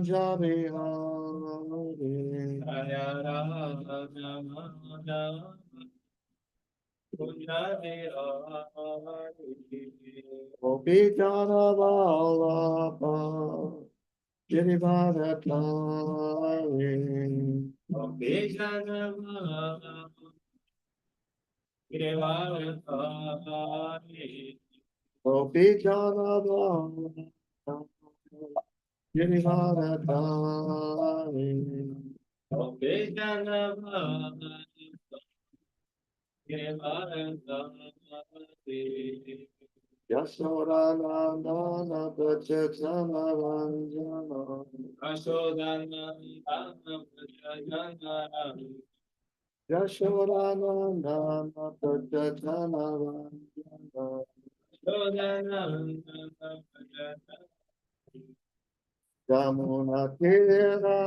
Punjabi Hari, Jaya Radha Madhava Punjabi Hari, Gopi Jana Vallabha Girivardhari, Gopi Jana Girivardhari, Gopi Jana Vallabha Girivardhari, Gopi Jana Girivardhari, Yashodanandana Prachetana Ranjana, Ashodanandana Prajana, Yashodanandana Prachetana Ranjana, Ashodanandana Prajana, Yamuna Tira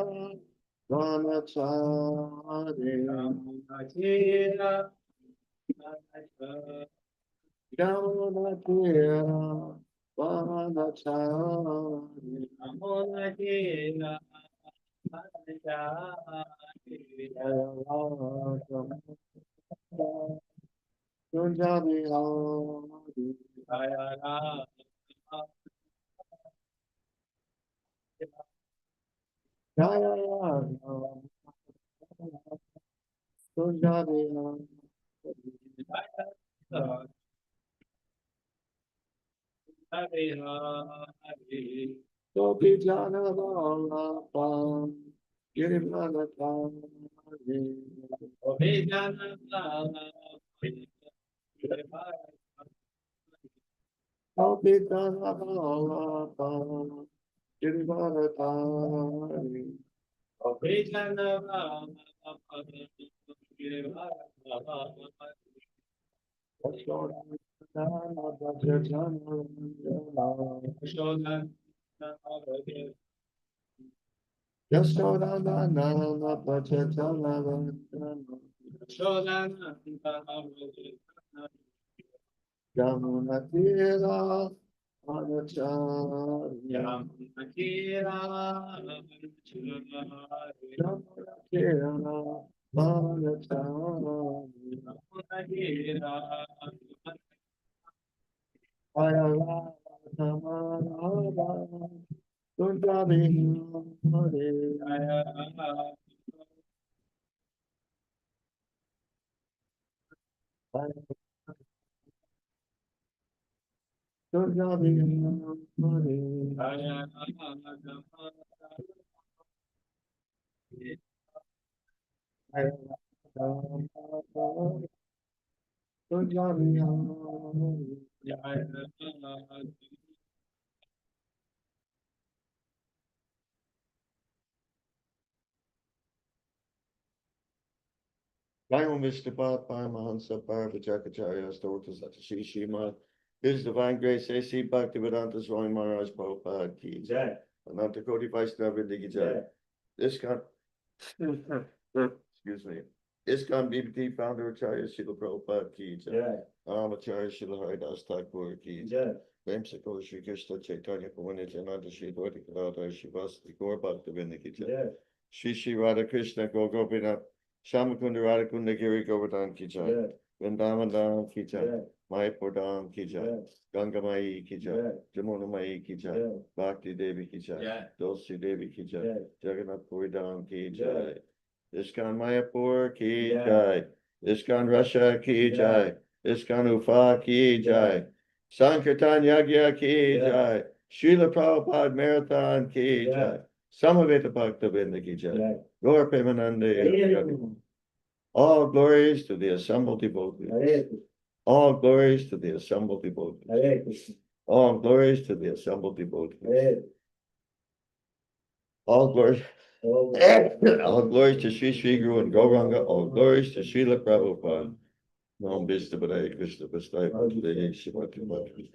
Vanachari, Ramunatira, Yamuna Tira Vanachari, Ramunatira, Punjabi Hari, Jaya Radha, Punjabi Hari, Gopi Jana Vallabha Girivardhari, Gopi Jana Vallabha Girivardhari, Yashodanandana Prachetana Ranjana, Yashodanandana Prachetana Ranjana, Yamuna Tira Vanachari, Yamuna Tira Vanachari, Jaya Radha Madhava Punjabi Hari, Punjabi Hari, Punjabi Hari. Jai Mr. Bhapa Mahansa Parvajakacharya Stortas Atashi Shima. His Divine Grace A.C. Bhaktivedanta Swami Maharaj Prabhupada Ki Jai. Ananta Koti Vaishnava Vrinda Ki Jai. ISKCON, excuse me. ISKCON BBT Founder Acharya Srila Prabhupada Ki Jai. Acharya Srila Haridas Thakur Ki Jai. Vamsako Shri Krishna Chaitanya Pavani Jananda Shri Dvaita Kadadara Shivasati Gaur Bhaktivedanta Ki Jai. Shri Shri Radha Krishna Gaur Gopinath Shamakunda Radhakunda Giri Govardhan Ki Jai, Vrindavan Dham Ki Jai, Mayapur Dham Ki Jai, Ganga Mai Ki Jai, Jamuna Mai Ki Jai, Bhakti Devi Ki Jai, Tulsi Devi Ki Jai, Jagannath Puri Dham Ki Jai, ISKCON Mayapur Ki Jai, ISKCON Russia Ki Jai, ISKCON Ufa Ki Jai, Sankirtan Yagya Ki Jai, Srila Prabhupada Marathon Ki Jai, Samaveta Bhaktivedanta Ki Jai. Gaur Premanande. All glories to the assembled devotees. All glories to the assembled devotees. All glories to the assembled devotees. All glories. All glories to Sri Sri Guru and Gauranga. All glories to Srila Prabhupada. Nam Vishnu Padaya Krishna Pastai Bhakti Shivati Bhakti.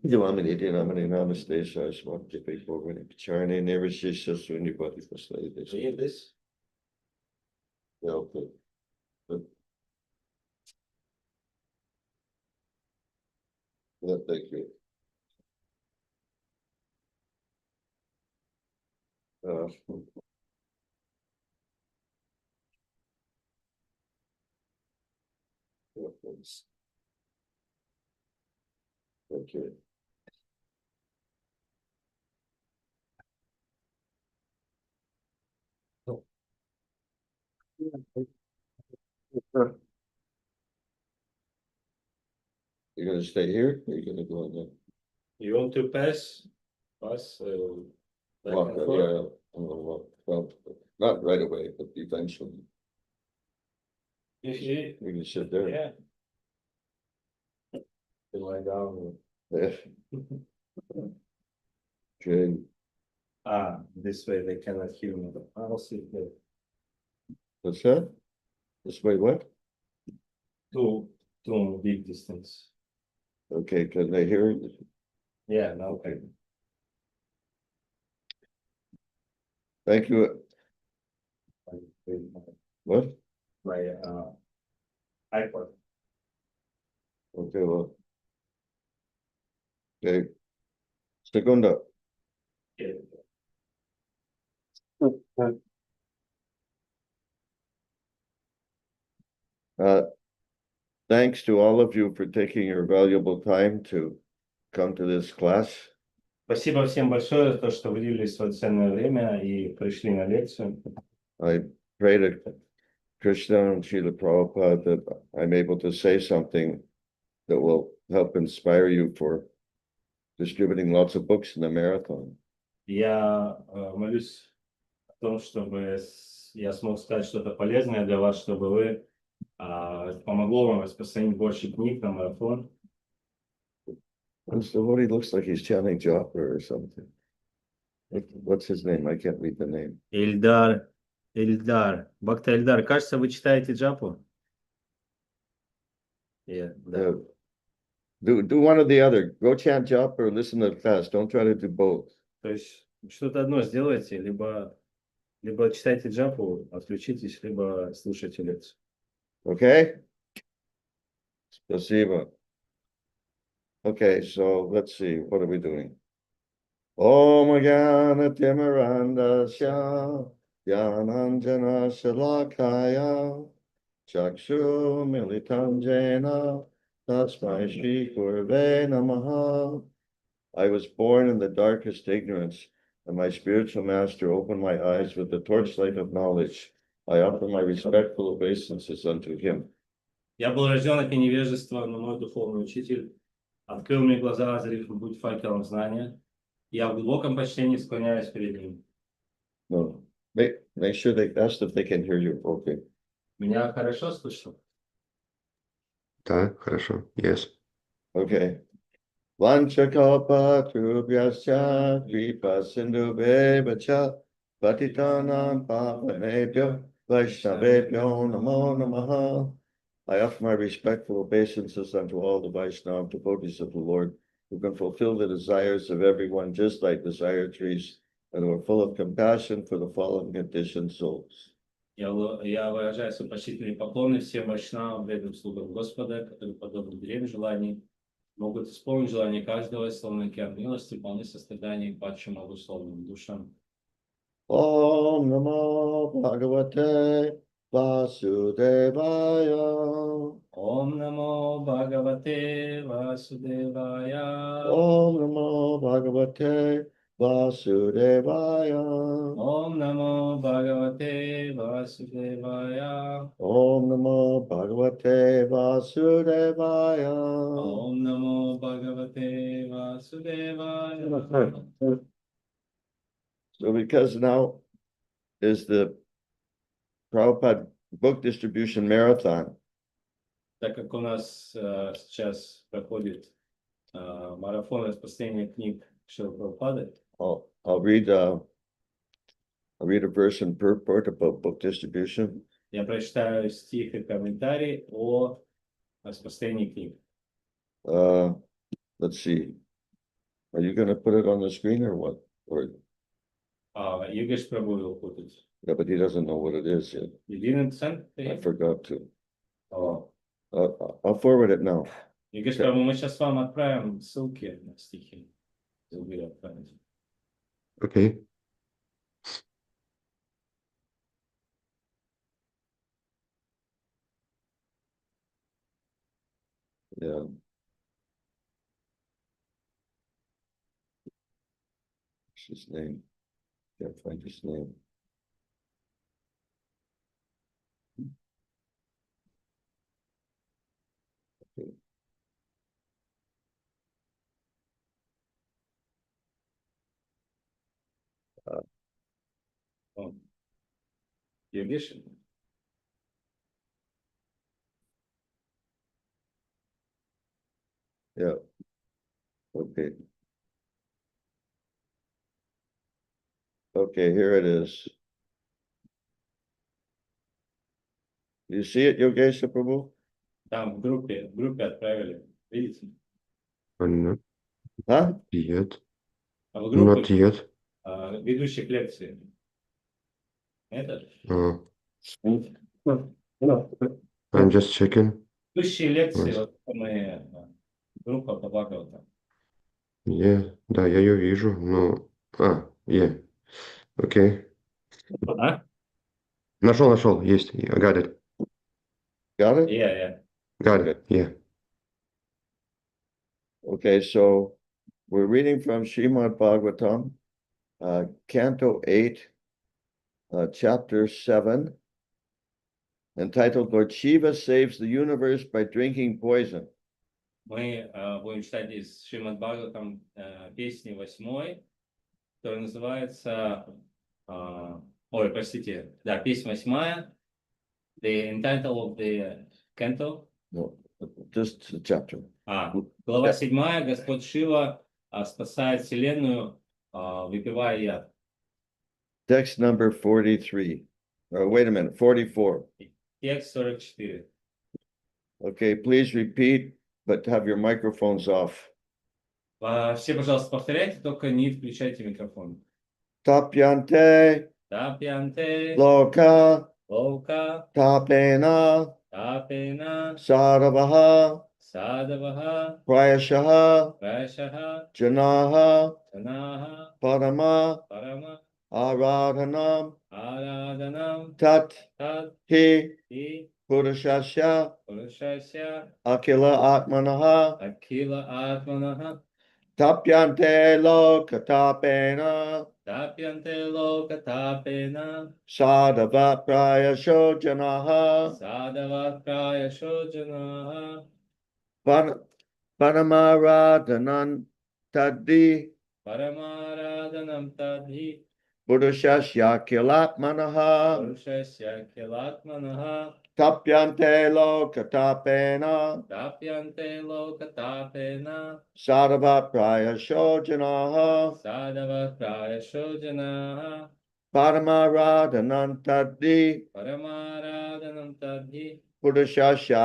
Javamini Dinamani Namaste Saraswati Pekogani Pacharne Never Shisha Sunya Bhakti Pastai. This? Yeah, okay. But, yeah, thank you. Okay. You're gonna stay here, or you're gonna go on there? You want to pass? Pass. Back Walk, and yeah, forth? I'm gonna walk, well, not right away, but eventually, You we can sit there. yeah. You lie down. Yeah. Okay, This way they cannot hear me. I'll sit there. what's that? This way, what? Two big distance. Okay, can they hear it? Yeah, no, okay. Thank you. What? My iPod. Okay, well. Okay. Segunda. Yeah. Thanks to all of you for taking your valuable time to come to this class. Спасибо всем большое за то, что выделили свое ценное время и пришли на лекцию. I pray to Krishna and Srila Prabhupada that I'm able to say something that will help inspire you for distributing lots of books in the marathon. Я молюсь о том, чтобы я смог сказать что-то полезное для вас, чтобы вы помогло вам распространить больше книг на марафон. What he looks like he's chanting japa or something. What's his name? I can't read the name. Эльдар. Бхакта Эльдар, кажется, вы читаете джапу? Yeah, да. Do one or the other. Go chant japa or listen to the class. Don't try to do both. То есть что-то одно сделайте, либо читайте джапу, отключитесь, либо слушайте лекцию. Okay? Spasiba. Okay, so let's see. What are we doing? Om Jnana Timirandasya Jnananjana Shalakaya Chakshu Militam Jena Tasmai Shri Gurave Namaha. I was born in the darkest ignorance, and my spiritual master opened my eyes with the torchlight of knowledge. I offer my respectful obeisances unto him. Я был рожден от невежества, но мой духовный учитель открыл мне глаза, озарив путь факелом знания. Я в глубоком почтении склоняюсь перед ним. No, make sure they ask if they can hear you. Okay. Меня хорошо слышно? Да, хорошо. Yes. Okay. Vanchakapa trubhyascha kripa sindhu bevacha patitanam papanebhyo vaishnavebhyo namo namaha. I offer my respectful obeisances unto all the Vaishnava devotees of the Lord, who can fulfill the desires of everyone just like desire trees, and who are full of compassion for the fallen conditioned souls. Я выражаю свои почтительные поклоны всем вайшнавам, преданным слугам Господа, которые, подобно деревьям желаний, могут исполнить желание каждого, словно океан милости, полны сострадания и падшим обусловленным душам. Om Namo Bhagavate Vasudevaya. Om Namo Bhagavate Vasudevaya. Om Namo Bhagavate Vasudevaya. Om Namo Bhagavate Vasudevaya. Om Namo Bhagavate Vasudevaya. Om Namo Bhagavate Vasudevaya. So because now is the Prabhupada book distribution marathon, Так как у нас сейчас проходит марафон распространения книг Шрилы Прабхупады, I'll read a verse in purport about book distribution. я прочитаю стих и комментарий о распространении книг. Let's see. Are you going to put it on the screen or what? Or Югеш Прабhu will put it. yeah, but he doesn't know what it is yet. You didn't send to I him? forgot to. Oh. I'll forward it now. Югеш Прабhu, мы сейчас вам отправим ссылки на стихи. Okay. Yeah. What's his name? Can't find his name. Okay. You wish? Yeah. Okay. Okay, here it is. You see it, Yogesha Prabhu? Там в группе отправили. Видите? Not Huh? yet. А в Not группе yet. ведущих лекций. Это? I'm just checking. Ведущие лекции, Yes. вот мы группа по Бхагаватам. Yeah, да, я ее вижу, но... yeah. Окей. А? Нашел, есть. I got it. Got it? Yeah. Got it, yeah. Okay, so we're reading from Shrimad Bhagavatam, Canto 8, Chapter 7, entitled Lord Shiva Saves the Universe by Drinking Poison. Мы будем читать из Шримад Бхагаватам песни 8, которая называется... песня 8. The entitle of the canto. No, just the chapter. Глава 7. Господь Шива спасает Вселенную, выпивая яд. Text number 43. Wait a minute, 44. Текст 44. Okay, please repeat, but have your microphones off. Все, пожалуйста, повторяйте, только не включайте микрофон. Tapyante Tapyante loka loka tapena tapena saravaha sadavaha prayashaha prashaha janaha janaha parama parama aradhanam aradhanam tat tad hi hi purushasya purushasya akila atmanaha akila atmanaha tapyante loka tapena tapyante loka tapena sadava prayasho janaha sadava prayasho janaha paramaradhanan taddi paramaradhanam tadhi purushasya kilatmanaha purushasya kilatmanaha tapyante loka tapena tapyante loka tapena sadava prayasho janaha sadava prayasho janaha paramaradhanan taddi paramaradhanam tadhi purushasya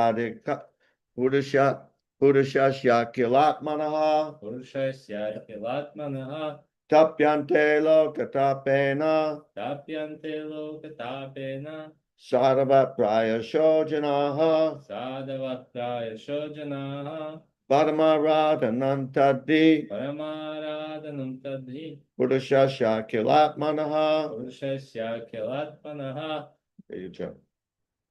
kilatmanaha purushasya kilatmanaha tapyante loka tapena tapyante loka tapena sadava prayasho janaha sadava prayasho janaha paramaradhanan taddi paramaradhanam tadhi purushasya kilatmanaha. purushasya kilatmanaha There you go.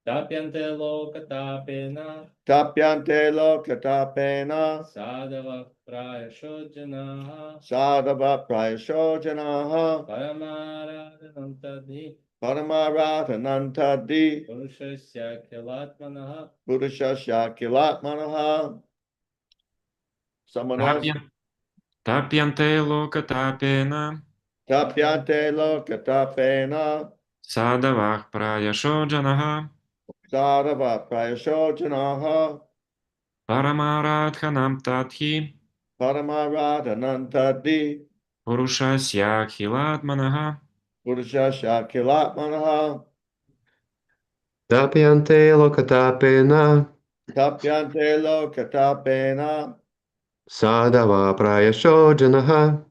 tapyante loka tapena Tapyante loka tapena sadava prayasho janaha sadava prayasho janaha paramaradhanam tadhi paramaradhanan taddi purushasya kilatmanaha purushasya kilatmanaha. Someone else. Tapyante loka tapena Tapyante loka tapena sadavah prayasho janaha sadava prayasho janaha paramaradhanam tadhi paramaradhanan taddi purushasya khilatmanaha purushasya kilatmanaha. Tapyante lokatapena Tapyante loka tapena sadava prayasho janaha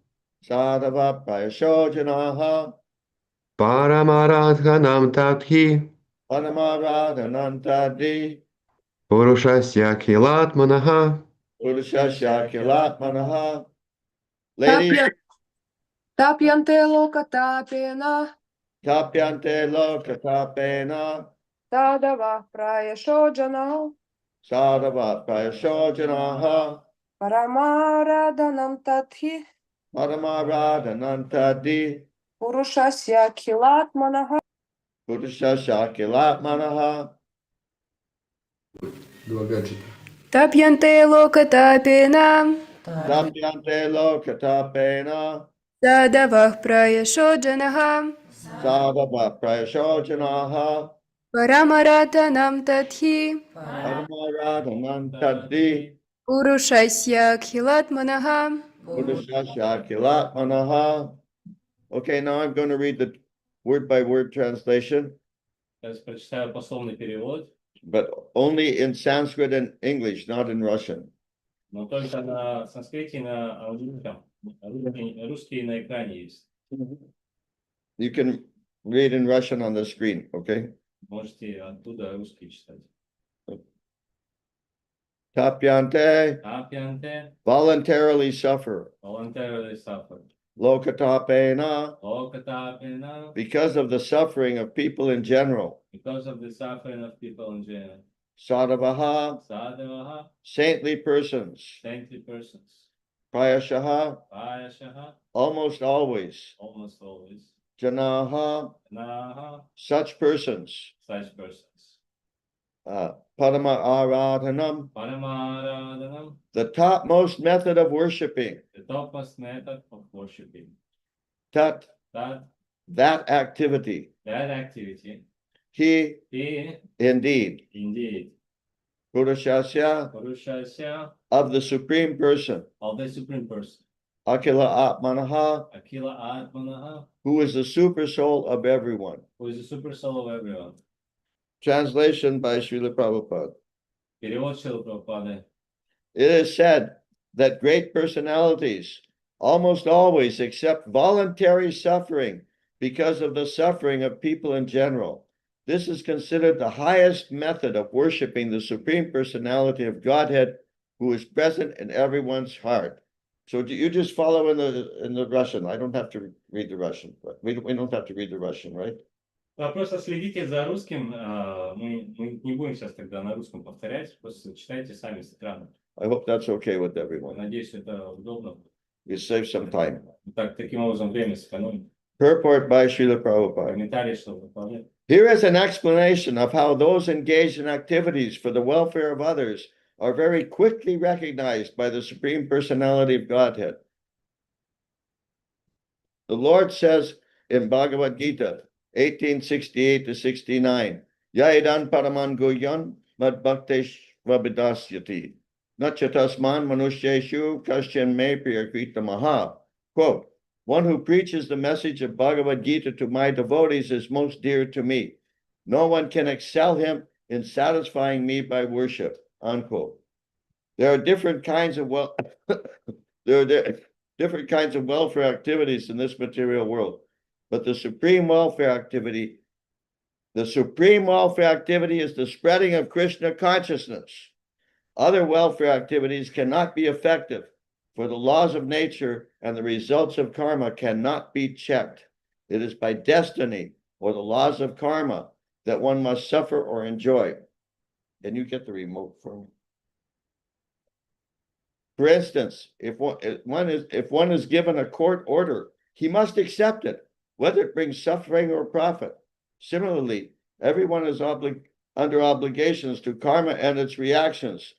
sadava prayasho janaha paramaradhanam tadhi paramaradhanan taddi purushasya khilatmanaha. purushasya kilatmanaha. Ladies, Tapyante loka tapena tapyante loka tapena sadava prayasho jana Sadhava Prayasojanaha Парамараданам татхи Paramaradhanantadi Пурушасya Khиlatманаха Buddhasya Shakilatmanaha Tapyante Lokatapena Tapyante Lokatapena Sadavah Prayashodjanaha Sadhava Prayasojanaha Paramaratanam Tathi Paramaradhanantadi Purushasya Khilatmanaha. Buddhasya Shakilatmanaha. Okay, now I'm going to read the word by word translation, Сейчас прочитаю пословный перевод, but only in Sanskrit and English, not in Russian. но только на санскрите и на английском. Русский на экране есть. You can read in Russian on the screen, okay? Можете оттуда русский читать. Tapyante, Апьянте, voluntarily suffer. voluntarily suffer. Lokatapena, Lokatapena, because of the suffering of people in general. because of the suffering of people in general. Sadhavaha, Sadhavaha, saintly persons. saintly persons. Prayashaha, Payashaha, almost always. almost always. Janaha, Naha, such persons. such persons. Padama Aradhanam, Paramaradhanam, the topmost method of worshipping. the topmost method of worshipping. Tat, that activity. That activity, He, indeed. indeed, Purushyasya, Purushasya, of the Supreme Person. of the Supreme Person. Akila Atmanaha, Akila Atmanaha, who is the super soul of everyone. who is the super soul of everyone. Translation by Srila Prabhupada. Перевод Шрилы Прабхупады. It is said that great personalities almost always accept voluntary suffering because of the suffering of people in general. This is considered the highest method of worshiping the Supreme Personality of Godhead, who is present in everyone's heart. So you just follow in the Russian. I don't have to read the Russian. We don't have to read the Russian, right? Просто следите за русским, мы не будем сейчас тогда на русском повторять, просто читайте сами с экрана. I hope that's okay with everyone. Надеюсь, это удобно. You save some time. Таким образом время сэкономим. Purport by Srila Prabhupada. Комментарий, чтобы выполнять. Here is an explanation of how those engaged in activities for the welfare of others are very quickly recognized by the Supreme Personality of Godhead. The Lord says in Bhagavad Gita 18:68-69, Yaidan paraman guyan mad bhaktesh vabidasyati. Nachatasman manusheshu kashyan me priyakrita maha. Quote, one who preaches the message of Bhagavad Gita to my devotees is most dear to me. No one can excel him in satisfying me by worship. Unquote. There are different kinds of different kinds of welfare activities in this material world, but the supreme welfare activity is the spreading of Krishna consciousness. Other welfare activities cannot be effective, for the laws of nature and the results of karma cannot be checked. It is by destiny or the laws of karma that one must suffer or enjoy. Can you get the remote for me? For instance, if one is given a court order, he must accept it, whether it brings suffering or profit. Similarly, everyone is under obligations to karma and its reactions.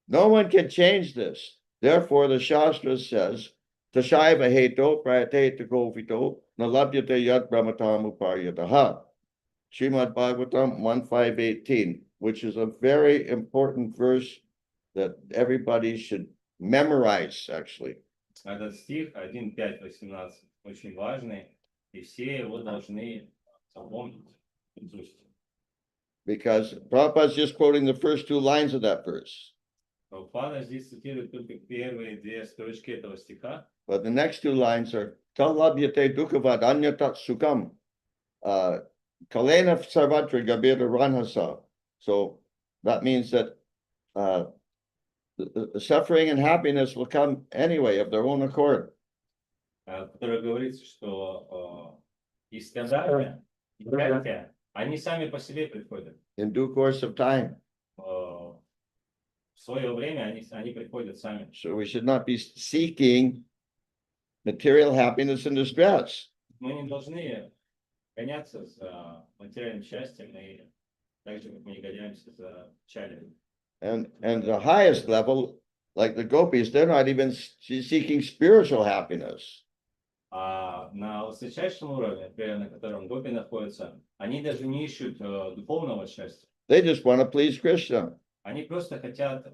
No one can change this. Therefore, the Shastra says, Tashaiva heto prayate govito nalabhyate yad brahmatam uparyataha. Shrimad Bhagavatam 1.5.18, which is a very important verse that everybody should memorize, actually. Этот стих 1.5.18 очень важный, и все его должны запомнить. Because Prabhupada is just quoting the first two lines of that verse. Прабхупада здесь цитирует только первые две строчки этого стиха. But the next two lines are Talabhyate dukavad anyatat sukam kalena sarvatra gabira ranhasa. So that means that the suffering and happiness will come anyway of their own accord. Которое говорится, что и страдания, и счастье, они сами по себе приходят. In due course of time. свое время они приходят сами. So we should not be seeking material happiness and distress. Мы не должны гоняться за материальным счастьем, и так же, как мы не гоняемся за печалью. And the highest level, like the gopis, they're not even seeking spiritual happiness. А на высочайшем уровне, например, на котором гопи находятся, они даже не ищут духовного счастья. They just want to please Krishna. Они просто хотят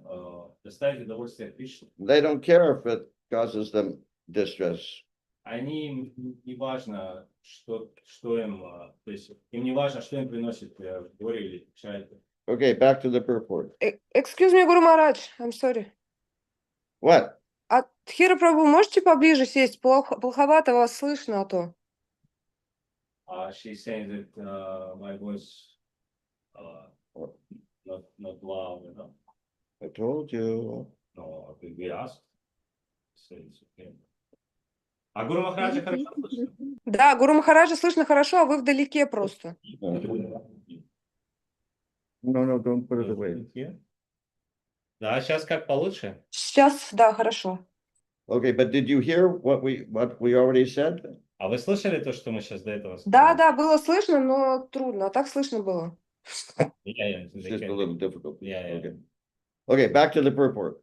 доставить удовольствие Кришне. They don't care if it causes them distress. Они не важно, что им, то есть им не важно, что им приносит горе или печаль. Okay, back to the purport. Excuse me, Guru Maharaj, I'm sorry. What? А Тхира Прабhu, можете поближе сесть? Плоховато вас слышно, а то. She's saying that my voice not loud, you know? I told you. No, we asked. So it's okay. А Гуру Махараджа хорошо слышно? Да, Гуру Махараджа слышно хорошо, а вы вдалеке просто. No, don't put it away. Да, сейчас как получше? Сейчас, да, хорошо. Okay, but did you hear what we already said? А вы слышали то, что мы сейчас до этого Да, сказали? да, было слышно, но трудно. А так слышно было. Yeah, It's just a little difficult. Yeah. Okay. Okay, back to the purport.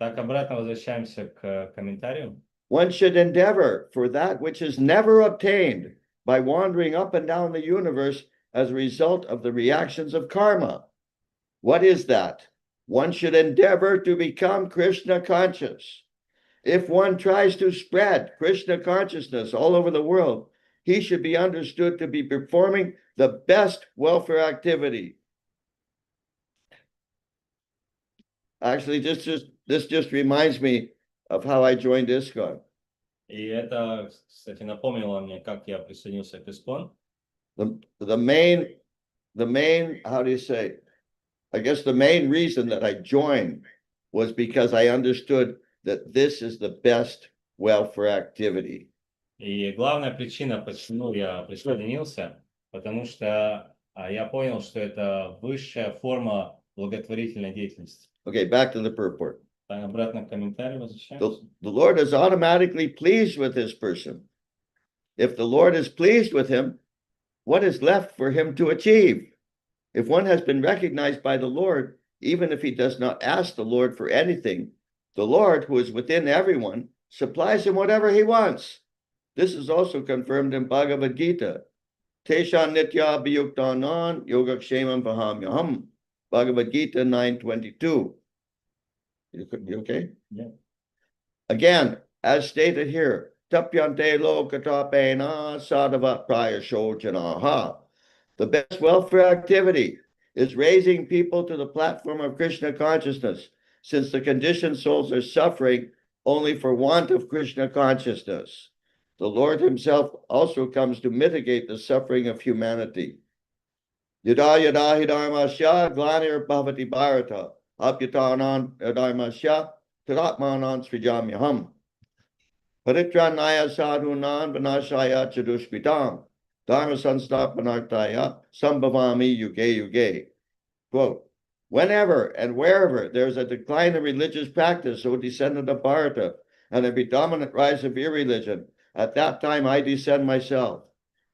Так, обратно возвращаемся к комментарию. One should endeavor for that which is never obtained by wandering up and down the universe as a result of the reactions of karma. What is that? One should endeavor to become Krishna conscious. If one tries to spread Krishna consciousness all over the world, he should be understood to be performing the best welfare activity. Actually, this just reminds me of how I joined ISKCON. И это, кстати, напомнило мне, как я присоединился к ИСККОН. The main, how do you say? I guess the main reason that I joined was because I understood that this is the best welfare activity. И главная причина, почему я присоединился, потому что я понял, что это высшая форма благотворительной деятельности. Okay, back to the purport. Обратно к комментарию возвращаемся. The Lord is automatically pleased with this person. If the Lord is pleased with him, what is left for him to achieve? If one has been recognized by the Lord, even if he does not ask the Lord for anything, the Lord, who is within everyone, supplies him whatever he wants. This is also confirmed in Bhagavad Gita. Teshan nitya biyuktanan yogakshemam vahamyaham. Bhagavad Gita 9:22. You okay? Yeah. Again, as stated here, tapyante lokatapena sadhava prayashojanaha. The best welfare activity is raising people to the platform of Krishna consciousness, since the conditioned souls are suffering only for want of Krishna consciousness. The Lord himself also comes to mitigate the suffering of humanity. Yada yada hidharmasya glanir bhavati bharata apyatanan dharmasya tadatmanan srijamyaham. Paritranaya sadhunan vanashaya chadushpitam dharma sanstapanartaya sambhavami yuge yuge. Quote, whenever and wherever there is a decline in religious practice, O descendant of Bharata, and a predominant rise of irreligion, at that time I descend myself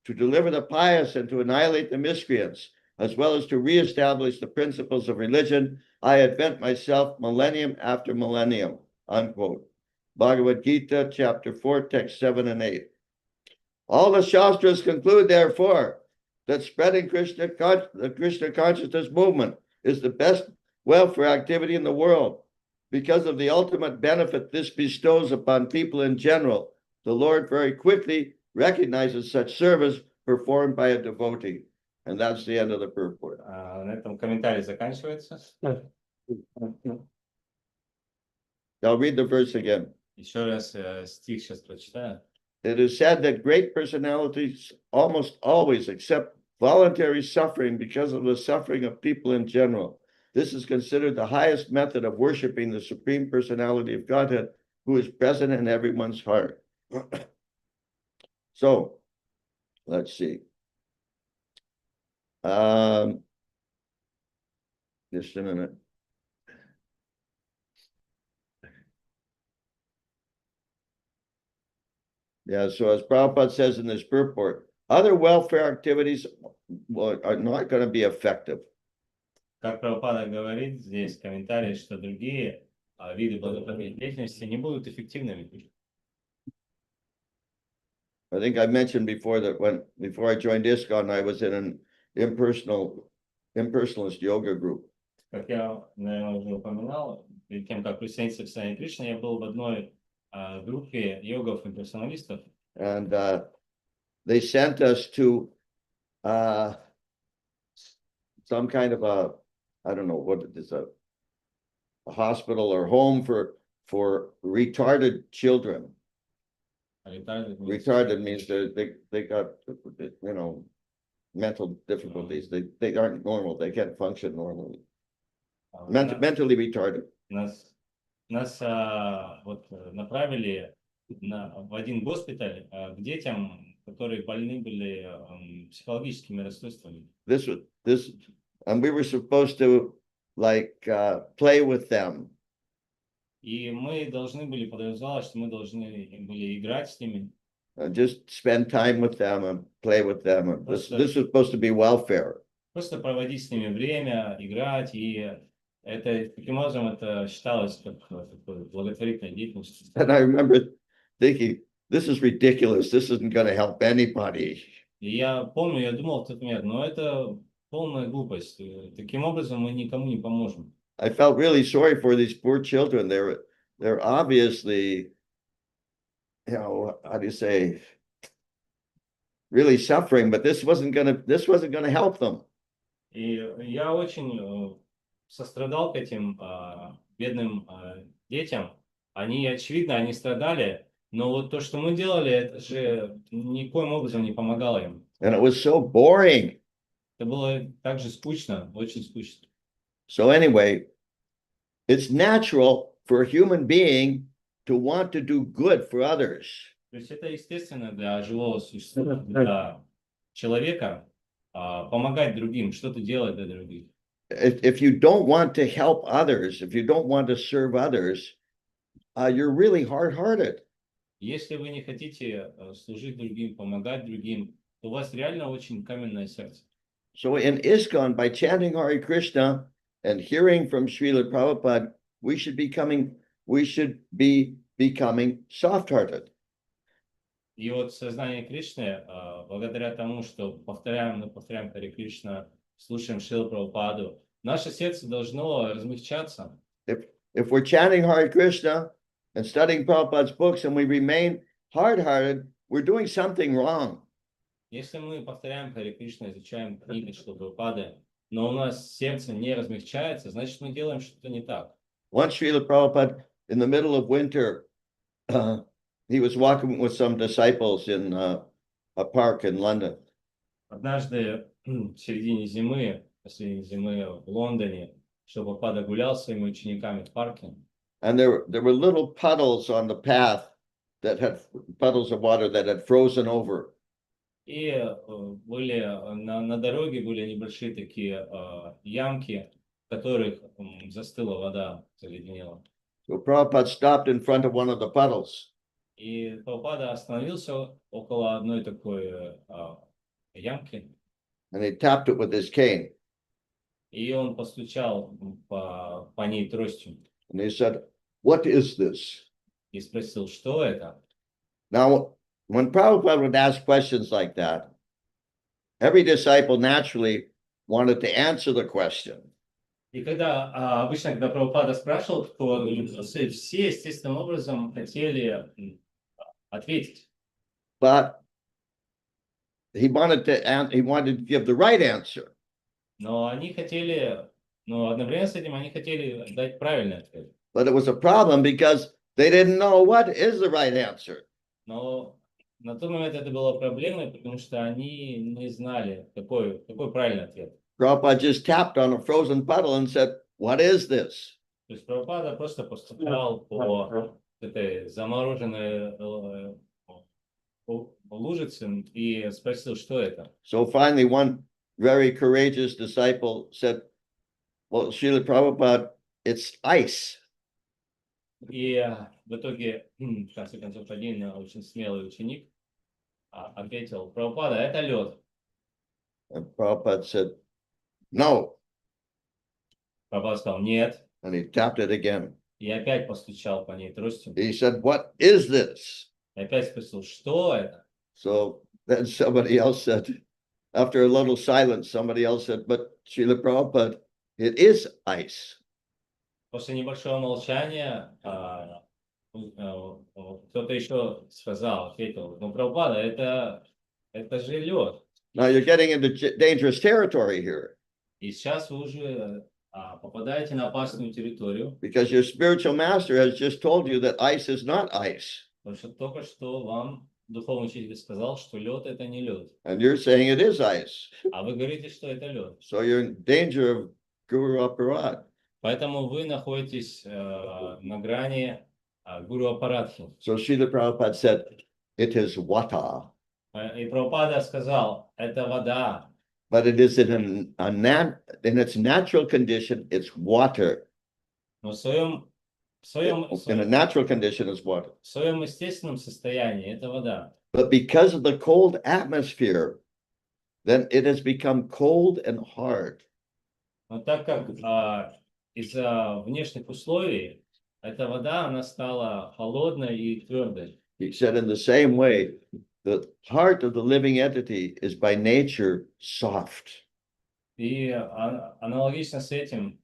to deliver the pious and to annihilate the miscreants, as well as to reestablish the principles of religion. I advent myself millennium after millennium, unquote. Bhagavad Gita, chapter 4, text 7 and 8. All the Shastras conclude, therefore, that spreading the Krishna consciousness movement is the best welfare activity in the world. Because of the ultimate benefit this bestows upon people in general, the Lord very quickly recognizes such service performed by a devotee. And that's the end of the purport. На этом комментарий заканчивается. I'll read the verse again. Еще раз стих сейчас прочитаю. It is said that great personalities almost always accept voluntary suffering because of the suffering of people in general. This is considered the highest method of worshiping the Supreme Personality of Godhead, who is present in everyone's heart. So, let's see. Just a minute. Yeah, so as Prabhupada says in this purport, other welfare activities are not going to be effective. Как Прабхупада говорит здесь в комментарии, что другие виды благотворительной деятельности не будут эффективными. I think I mentioned before that before I joined ISKCON, I was in an impersonalist yoga group. Как я, наверное, уже упоминал, перед тем, как присоединиться к Харе Кришне, я был в одной группе йогов-имперсоналистов. And they sent us to some kind of I don't know what it is, a hospital or home for retarded children. Retarded means they got, you know, mental difficulties. They aren't normal. They can't function normally. Mentally retarded. Нас вот направили в один госпиталь к детям, которые больны были психологическими расстройствами. And we were supposed to like play with them. И мы должны были, подразумевалось, что мы должны были играть с ними. Just spend time with them and play with them. This was supposed to be welfare. Просто проводить с ними время, играть, и это таким образом это считалось как благотворительная деятельность. And I remember thinking, this is ridiculous. This isn't going to help anybody. И я помню, я думал в тот момент, но это полная глупость. Таким образом мы никому не поможем. I felt really sorry for these poor children. They're obviously, you know, how do you say, really suffering, but this wasn't gonna help them. И я очень сострадал к этим бедным детям. Они, очевидно, они страдали, но вот то, что мы делали, это же никоим образом не помогало им. And it was so boring. Это было так же скучно, очень скучно. So anyway, it's natural for a human being to want to do good for others. То есть это естественно для живого существа, для человека помогать другим, что-то делать для других. If you don't want to help others, if you don't want to serve others, you're really hard-hearted. Если вы не хотите служить другим, помогать другим, то у вас реально очень каменное сердце. So in ISKCON, by chanting Hare Krishna and hearing from Srila Prabhupada, we should be becoming soft-hearted. И вот сознание Кришны, благодаря тому, что мы повторяем Харе Кришна, слушаем Шрилу Прабхупаду, наше сердце должно размягчаться. If we're chanting Hare Krishna and studying Prabhupada's books and we remain hard-hearted, we're doing something wrong. Если мы повторяем Харе Кришна, изучаем книги Шрилы Прабхупады, но у нас сердце не размягчается, значит, мы делаем что-то не так. Once Srila Prabhupada, in the middle of winter, he was walking with some disciples in a park in London. Однажды в середине зимы, последней зимы в Лондоне, Шрила Прабхупада гулял с своими учениками в парке. And there were little puddles on the path puddles of water that had frozen over. И были на дороге были небольшие такие ямки, в которых застыла вода, заледенела. So Prabhupada stopped in front of one of the puddles. И Прабхупада остановился около одной такой ямки. And he tapped it with his cane. И он постучал по ней тростью. And he said, "What is this?" И спросил, что это? Now, when Prabhupada would ask questions like that, every disciple naturally wanted to answer the question. И обычно, когда Прабхупада спрашивал, то все естественным образом хотели ответить. But he wanted to give the right answer. Но одновременно с этим они хотели дать правильный ответ. But it was a problem because they didn't know what is the right answer. Но на тот момент это было проблемой, потому что они не знали, какой правильный ответ. Prabhupada just tapped on a frozen puddle and said, "What is this?" То есть Прабхупада просто постучал по этой замороженной лужице и спросил, что это. So finally, one very courageous disciple said, "Well, Srila Prabhupada, it's ice." И в итоге, в конце концов, один очень смелый ученик ответил: Прабхупада, это лед. And Prabhupada said, no. Прабхупада сказал: нет. And he tapped it again. И опять постучал по ней тростью. He said, what is this? И опять спросил: что это? So then somebody else said, after a little silence, somebody else said, but Srila Prabhupada, it is ice. После небольшого молчания кто-то еще сказал, ответил: ну, Прабхупада, это же лед. Now you're getting into dangerous territory here. И сейчас вы уже попадаете на опасную территорию. Because your spiritual master has just told you that ice is not ice. Потому что только что вам духовный учитель сказал, что лед это не лед. And you're saying it is ice. А вы говорите, что это лед. So you're in danger of Guru Aparat. Поэтому вы находитесь на грани гуру апаратхи. So Srila Prabhupada said, it is water. И Прабхупада сказал: это вода. But it is in its natural condition, it's water. Но In a natural condition, it's water. в своем естественном состоянии это вода. But because of the cold atmosphere, then it has become cold and hard. Но так как из-за внешних условий эта вода, она стала холодной и твердой. He said in the same way, the heart of the living entity is by nature soft. И аналогично с этим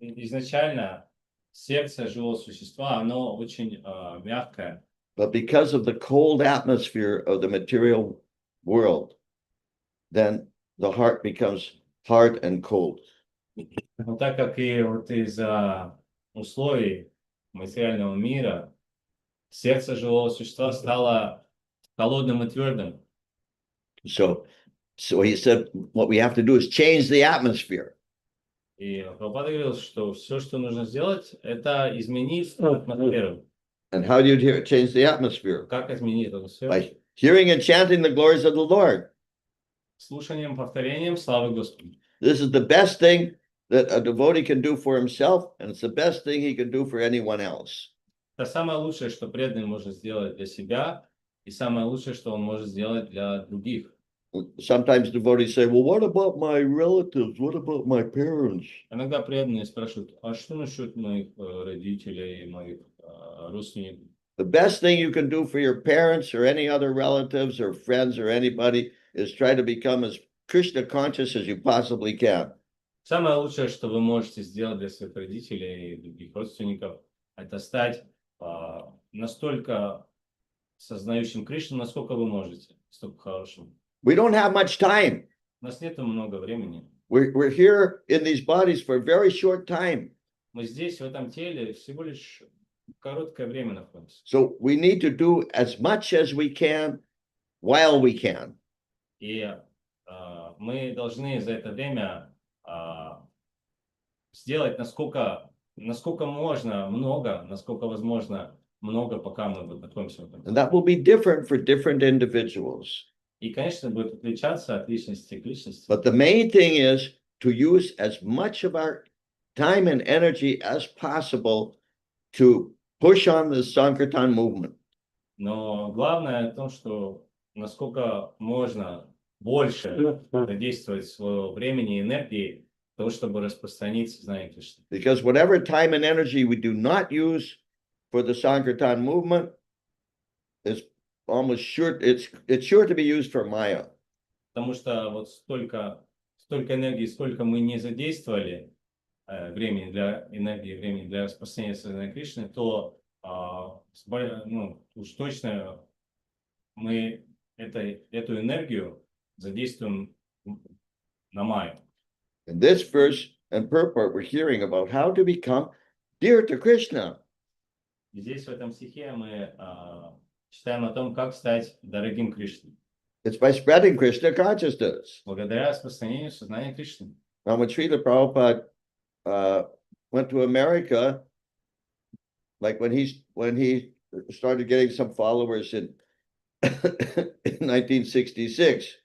изначально сердце живого существа, оно очень мягкое. But because of the cold atmosphere of the material world, then the heart becomes hard and cold. Но так как и вот из-за условий материального мира сердце живого существа стало холодным и твердым. So he said, what we have to do is change the atmosphere. И Прабхупада говорил, что все, что нужно сделать, это изменить атмосферу. And how do you change the atmosphere? Как изменить атмосферу? By hearing and chanting the glories of the Lord. Слушанием, повторением славы Господу. This is the best thing that a devotee can do for himself, and it's the best thing he can do for anyone else. Это самое лучшее, что преданный может сделать для себя, и самое лучшее, что он может сделать для других. Sometimes devotees say, well, what about my relatives? What about my parents? Иногда преданные спрашивают: а что насчет моих родителей, моих родственников? The best thing you can do for your parents or any other relatives or friends or anybody is try to become as Krishna conscious as you possibly can. Самое лучшее, что вы можете сделать для своих родителей и других родственников, это стать настолько сознающим Кришну, насколько вы можете, настолько хорошим. We don't have much time. У нас нет много времени. We're here in these bodies for a very short time. Мы здесь, в этом теле, всего лишь короткое время находимся. So we need to do as much as we can while we can. И мы должны за это время сделать насколько можно много, насколько возможно много, пока мы находимся в этом. And that will be different for different individuals. И, конечно, будет отличаться от личности к личности. But the main thing is to use as much of our time and energy as possible to push on the Sankirtan movement. Но главное в том, что насколько можно больше задействовать своего времени и энергии для того, чтобы распространить сознание Кришны. Because whatever time and energy we do not use for the Sankirtan movement is almost sure, it's sure to be used for Maya. Потому что вот столько энергии, сколько мы не задействовали времени для распространения сознания Кришны, то уж точно мы эту энергию задействуем на Майю. In this verse and purport, we're hearing about how to become dear to Krishna. И здесь в этом стихе мы читаем о том, как стать дорогим Кришне. It's by spreading Krishna consciousness. Благодаря распространению сознания Кришны. Now, when Srila Prabhupada went to America, like when he started getting some followers in 1966,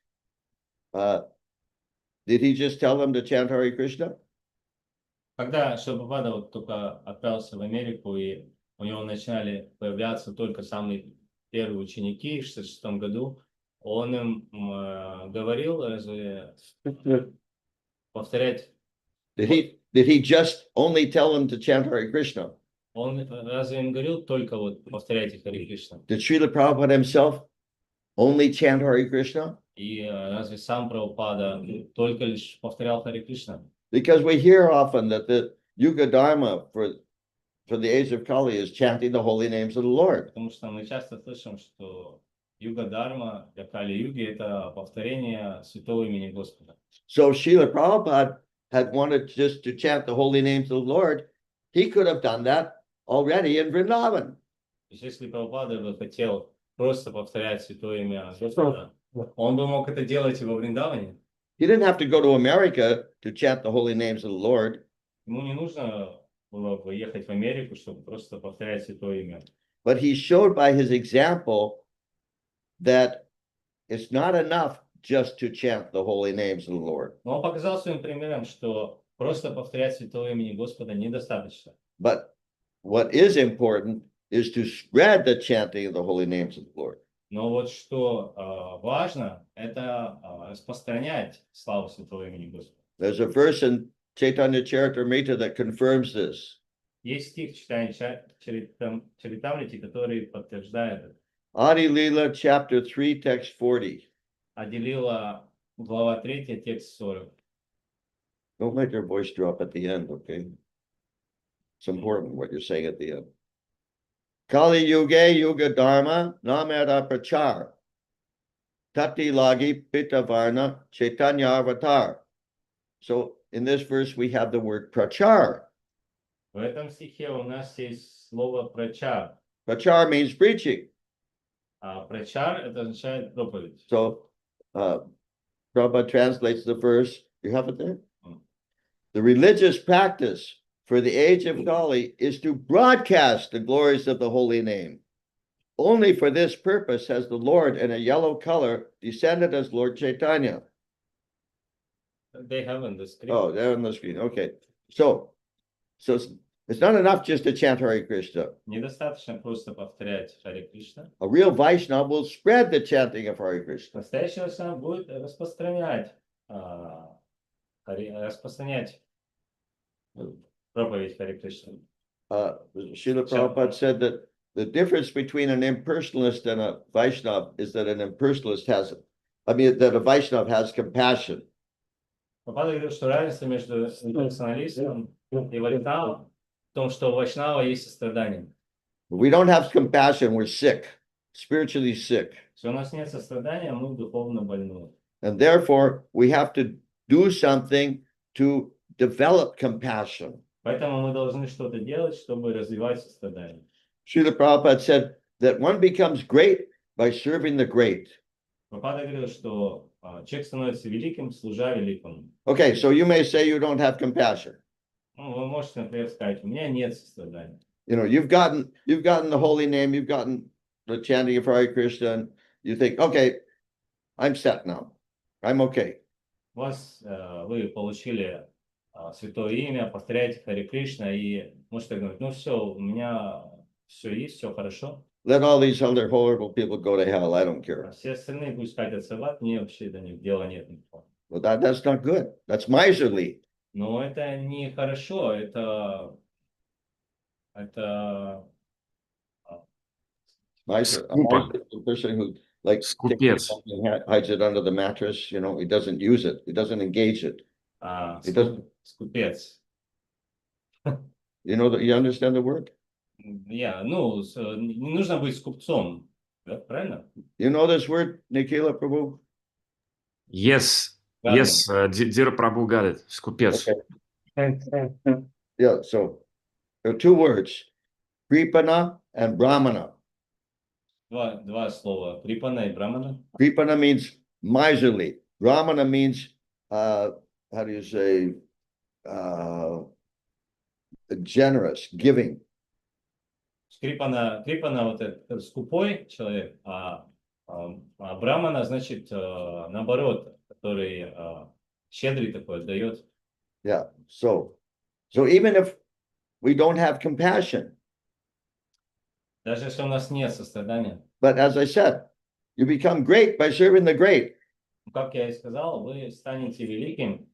did he just tell them to chant Hare Krishna? Когда Шрила вот только отправился в Америку, и у него начинали появляться только самые первые ученики в 1966 году, он им говорил повторять. Did he just only tell them to chant Hare Krishna? Он разве им говорил только вот повторяйте Харе Кришна? Did Srila Prabhupada himself only chant Hare Krishna? И разве сам Прабхупада только лишь повторял Харе Кришна? Because we hear often that the Yuga Dharma for the age of Kali is chanting the holy names of the Lord. Потому что мы часто слышим, что Юга Дharma для Кали-юги это повторение святого имени Господа. So Srila Prabhupada had wanted just to chant the holy names of the Lord. He could have done that already in Vrindavan. То есть, если Прабхупада бы хотел просто повторять святое имя Господа, он бы мог это делать и во Вриндаване. He didn't have to go to America to chant the holy names of the Lord. Ему не нужно было бы ехать в Америку, чтобы просто повторять святое имя. But he showed by his example that it's not enough just to chant the holy names of the Lord. Но он показал своим примером, что просто повторять святое имя Господа недостаточно. But what is important is to spread the chanting of the holy names of the Lord. Но вот что важно, это распространять славу святого имени Господа. There's a verse in Chaitanya Charitamrita that confirms this. Есть стих читания Чаритамрити, который подтверждает это. Adi Lila, chapter 3, text 40. Аделила, глава 3, текст 40. Don't let your voice drop at the end, okay? It's important what you're saying at the end. Kali Yuge Yuga Dharma Namada Prachar. Tati Lagi Pitavarna Chaitanya Avatar. So in this verse we have the word prachar. В этом стихе у нас есть слово прачар. Prachar means preaching. А прачар это означает проповедь. So Prabhupada translates the verse. You have it there? The religious practice for the age of Kali is to broadcast the glories of the holy name. Only for this purpose has the Lord in a yellow color descended as Lord Chaitanya. They have on the screen. Oh, they're on the screen. Okay. So it's not enough just to chant Hare Krishna. Недостаточно просто повторять Харе Кришна. A real Vaishnava will spread the chanting of Hare Krishna. Настоящий Вайшнав будет распространять проповедь Харе Кришна. Srila Prabhupada said that the difference between an impersonalist and a Vaishnava is that an impersonalist that a Vaishnava has compassion. Прабхупада говорил, что разница между имперсоналистом и вайшнавом в том, что у вайшнава есть сострадание. If we don't have compassion, we're sick, spiritually sick. Если у нас нет сострадания, мы духовно больны. And therefore, we have to do something to develop compassion. Поэтому мы должны что-то делать, чтобы развивать сострадание. Srila Prabhupada said that one becomes great by serving the great. Прабхупада говорил, что человек становится великим, служа великому. Okay, so you may say you don't have compassion. Ну, вы можете, например, сказать, у меня нет сострадания. You know, you've gotten the holy name, you've gotten the chanting of Hare Krishna, and you think, okay, I'm set now. I'm okay. Вы получили святое имя, повторяете Харе Кришна, и можете говорить, ну все, у меня все есть, все хорошо. Let all these other horrible people go to hell. I don't care. Все остальные пусть катятся в ад, мне вообще до них дела нет никакого. Well, that's not good. That's miserly. Но это не хорошо, это Miser, a Скупо. miser is a person who takes Скупец. something and hides it under the mattress. You know, he doesn't use it. He doesn't engage it. It doesn't. скупец. You know that you understand the word. Не нужно быть скупцом, да, правильно? You know this word, Nikila Prabhu? Yes, yes, dear Prabhu got it. Скупец. Yeah. So there are two words, Kripana and Brahmana. Два слова, крипана и брамана. Kripana means miserly. Brahmana means, how do you say, generous, giving. Крипана вот это скупой человек, а брамана значит наоборот, который щедрый такой, дает. Yeah. So So even if we don't have compassion, Даже если у нас нет сострадания, but as I said, you become great by serving the great. как я и сказал, вы станете великим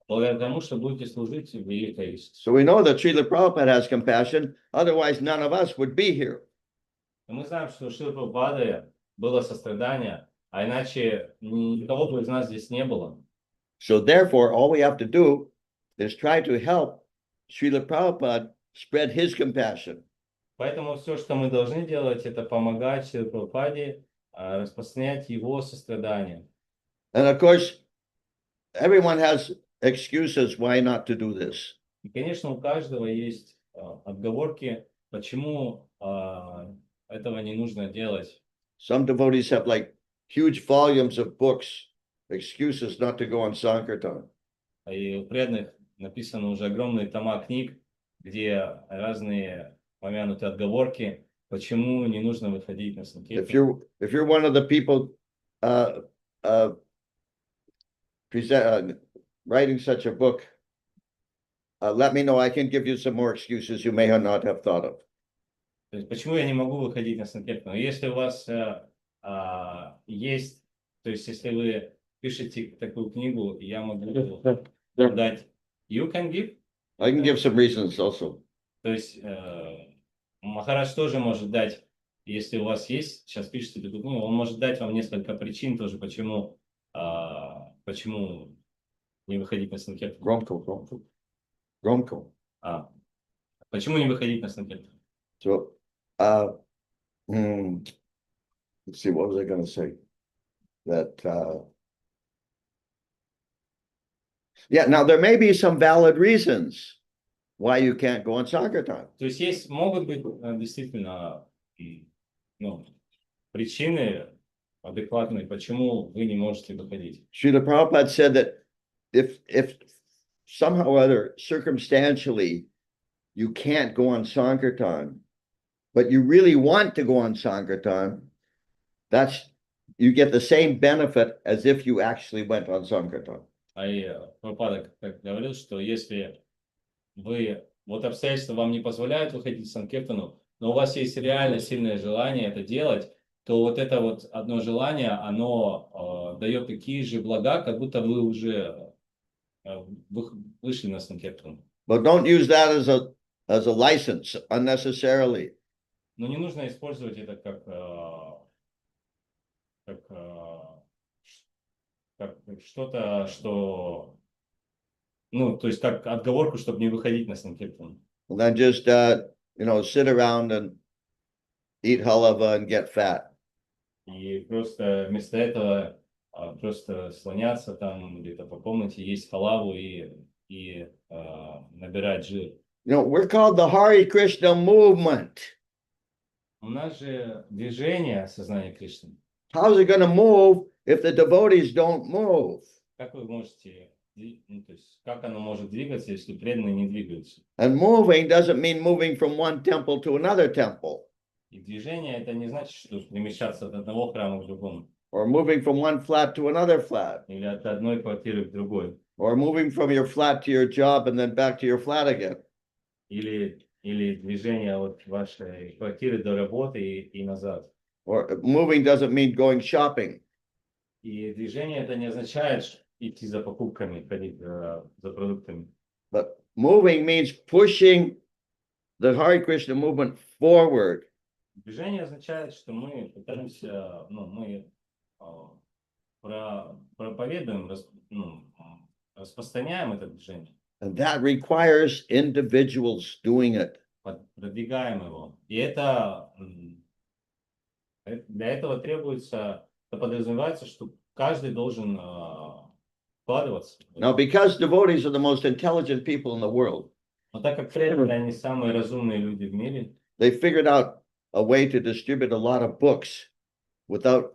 благодаря тому, что будете служить в великой истине. So we know that Srila Prabhupada has compassion, otherwise none of us would be here. И мы знаем, что у Шрилы Прабхупады было сострадание, а иначе никого бы из нас здесь не было. So therefore, all we have to do is try to help Srila Prabhupada spread his compassion. Поэтому все, что мы должны делать, это помогать Шриле Прабхупаде распространять его сострадание. And of course, everyone has excuses why not to do this. И, конечно, у каждого есть отговорки, почему этого не нужно делать. Some devotees have like huge volumes of books, excuses not to go on Sankirtan. И у преданных написаны уже огромные тома книг, где разные помянуты отговорки, почему не нужно выходить на Санкиртан. If you're one of the people writing such a book, let me know. I can give you some more excuses you may not have thought of. То есть, почему я не могу выходить на Санкиртан? Если у вас есть, то есть, если вы пишете такую книгу, я могу дать. You can give? I can give some reasons also. То есть, Махарадж тоже может дать, если у вас есть, сейчас пишете такую книгу, он может дать вам несколько причин тоже, почему не выходить на Санкиртан. Громко. Почему не выходить на Санкиртан? So, let's see, what was I going to say? That, yeah, now there may be some valid reasons why you can't go on Sankirtan. То есть, могут быть действительно причины адекватные, почему вы не можете выходить. Srila Prabhupada said that if somehow or other circumstantially you can't go on Sankirtan, but you really want to go on Sankirtan, you get the same benefit as if you actually went on Sankirtan. Прабхупада как говорил, что если обстоятельства вам не позволяют выходить в Санкиртану, но у вас есть реально сильное желание это делать, то это одно желание, оно дает такие же блага, как будто вы уже вышли на Санкиртан. But don't use that as a license unnecessarily. Но не нужно использовать это как что-то, что, то есть как отговорку, чтобы не выходить на Санкиртан. And then just, sit around and eat halava and get fat. И просто вместо этого просто слоняться там где-то по комнате, есть халаву и набирать жир. We're called the Hare Krishna movement. У нас же движение сознания Кришны. How's it going to move if the devotees don't move? Как вы можете, то есть как оно может двигаться, если преданные не двигаются? And moving doesn't mean moving from one temple to another temple. И движение это не значит, что перемещаться от одного храма к другому. Or moving from one flat to another flat. Или от одной квартиры к другой. Or moving from your flat to your job and then back to your flat again. Или движение от вашей квартиры до работы и назад. Or moving doesn't mean going shopping. И движение это не означает идти за покупками, ходить за продуктами. But moving means pushing the Hare Krishna movement forward. Движение означает, что мы пытаемся, мы проповедуем, распространяем это движение. And that requires individuals doing it. Продвигаем его. И для этого требуется, подразумевается, что каждый должен вкладываться. Now, because devotees are the most intelligent people in the world, Но так как преданные, они самые разумные люди в мире, they figured out a way to distribute a lot of books without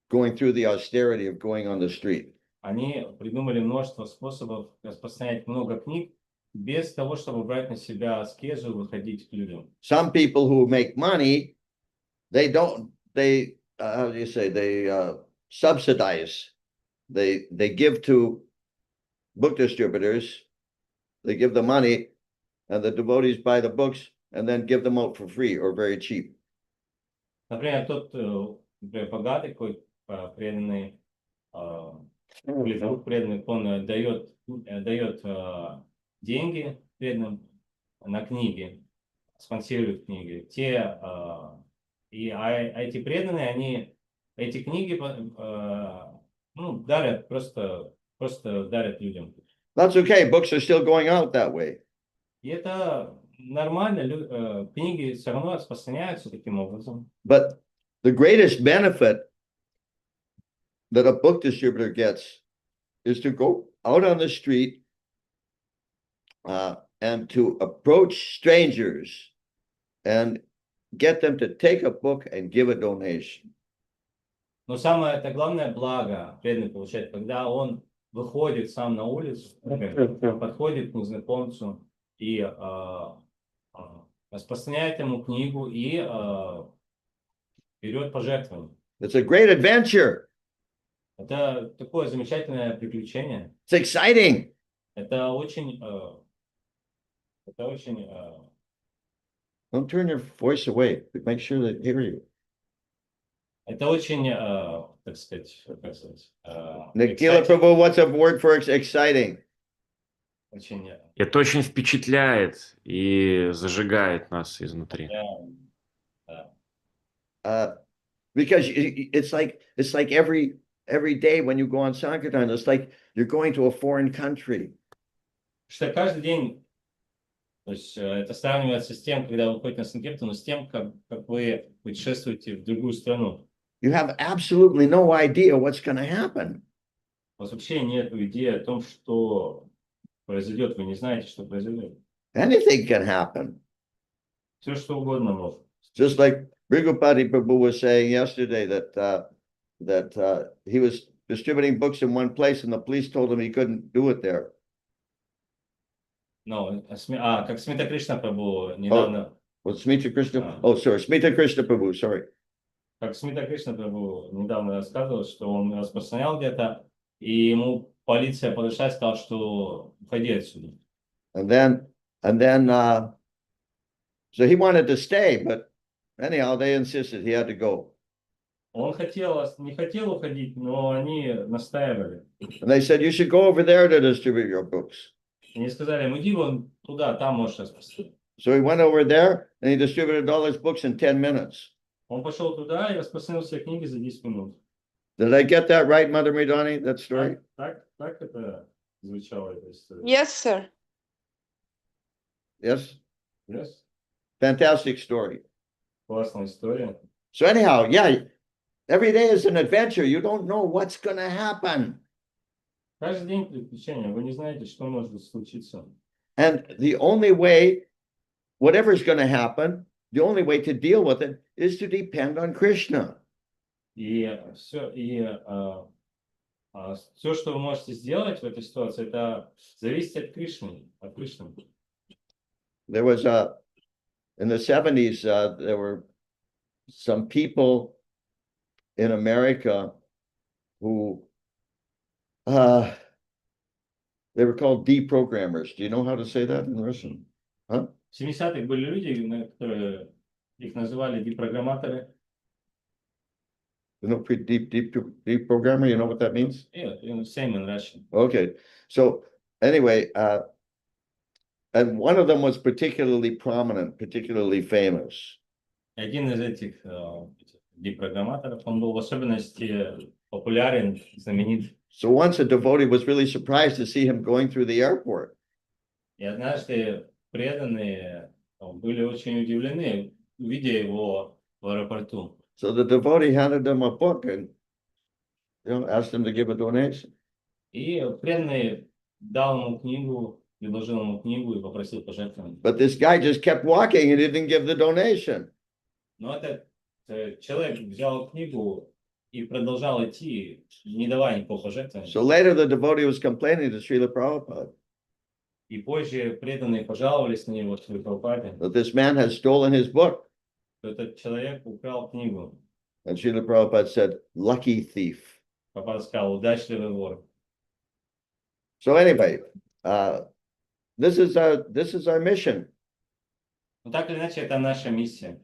going through the austerity of going on the street. они придумали множество способов распространять много книг без того, чтобы брать на себя аскезу и выходить к людям. Some people who make money, they how do you say, they subsidize. They give to book distributors, they give the money, and the devotees buy the books and then give them out for free or very cheap. Например, тот, например, богатый какой преданный, или зовут преданный, он дает деньги преданным на книги, спонсирует книги. Эти преданные, они эти книги дарят, просто дарят людям. That's okay. Books are still going out that way. И это нормально, книги все равно распространяются таким образом. But the greatest benefit that a book distributor gets is to go out on the street and to approach strangers and get them to take a book and give a donation. Но самое это главное благо преданный получает, когда он выходит сам на улицу, подходит к незнакомцу и распространяет ему книгу и берет пожертвования. It's a great adventure. Это такое замечательное приключение. It's exciting. Это очень Don't turn your voice away. Make sure they hear you. это очень, так сказать, Nikila Prabhu, what's a word for exciting? очень, Это очень впечатляет и зажигает нас изнутри. Because it's like every day when you go on Sankirtan, it's like you're going to a foreign country. Что каждый день, то есть это сравнивается с тем, когда вы ходите на Санкиртану, с тем, как вы путешествуете в другую страну. You have absolutely no idea what's going to happen. У вас вообще нет идеи о том, что произойдет, вы не знаете, что произойдет. Anything can happen. Все, что угодно может. Just like Brigupati Prabhu was saying yesterday that he was distributing books in one place and the police told him he couldn't do it there. Как Смита Кришна Прабху недавно... Was Smita Krishna? Oh, sorry, Smita Krishna Prabhu, sorry. Как Смита Кришна Прабху недавно рассказывал, что он распространял где-то, и ему полиция подошла и сказала, что уходи отсюда. And then, so he wanted to stay, but anyhow, they insisted he had to go. Он не хотел уходить, но они настаивали. And they said, you should go over there to distribute your books. Они сказали, ему иди вон туда, там можешь распространять. So he went over there and he distributed all his books in 10 minutes. Он пошел туда и распространил все книги за 10 минут. Did I get that right, Mother Midani, that story? Так это звучало, эта история. Yes, sir. Yes? Yes? Fantastic story. Классная история. So anyhow, yeah, every day is an adventure. You don't know what's going to happen. Каждый день приключения, вы не знаете, что может случиться. And the only way, whatever's going to happen, the only way to deal with it is to depend on Krishna. И все, что вы можете сделать в этой ситуации, это зависеть от Кришны, There was in the 70s, there were some people in America who they were called deprogrammers. Do you know how to say that in Russian? Huh? В 70-х были люди, которые их называли депрограмматоры. You know, deprogrammer, you know what that means? Yeah, same in Russian. Okay. So anyway, and one of them was particularly prominent, particularly famous. Один из этих депрограмматоров, он был в особенности популярен, знаменит. So once a devotee was really surprised to see him going through the airport. И однажды преданные были очень удивлены, видя его в аэропорту. So the devotee handed him a book and, asked him to give a donation. И преданный дал ему книгу, предложил ему книгу и попросил пожертвовать. But this guy just kept walking and didn't give the donation. Но этот человек взял книгу и продолжал идти, не давая никакого пожертвования. So later the devotee was complaining to Srila Prabhupada. И позже преданные пожаловались на него, Шриле Прабхупаде, That this man has stolen his book. что этот человек украл книгу. And Srila Prabhupada said, lucky thief. Прабхупада сказал, удачливый вор. So anyway, this is our mission. Но так или иначе, это наша миссия.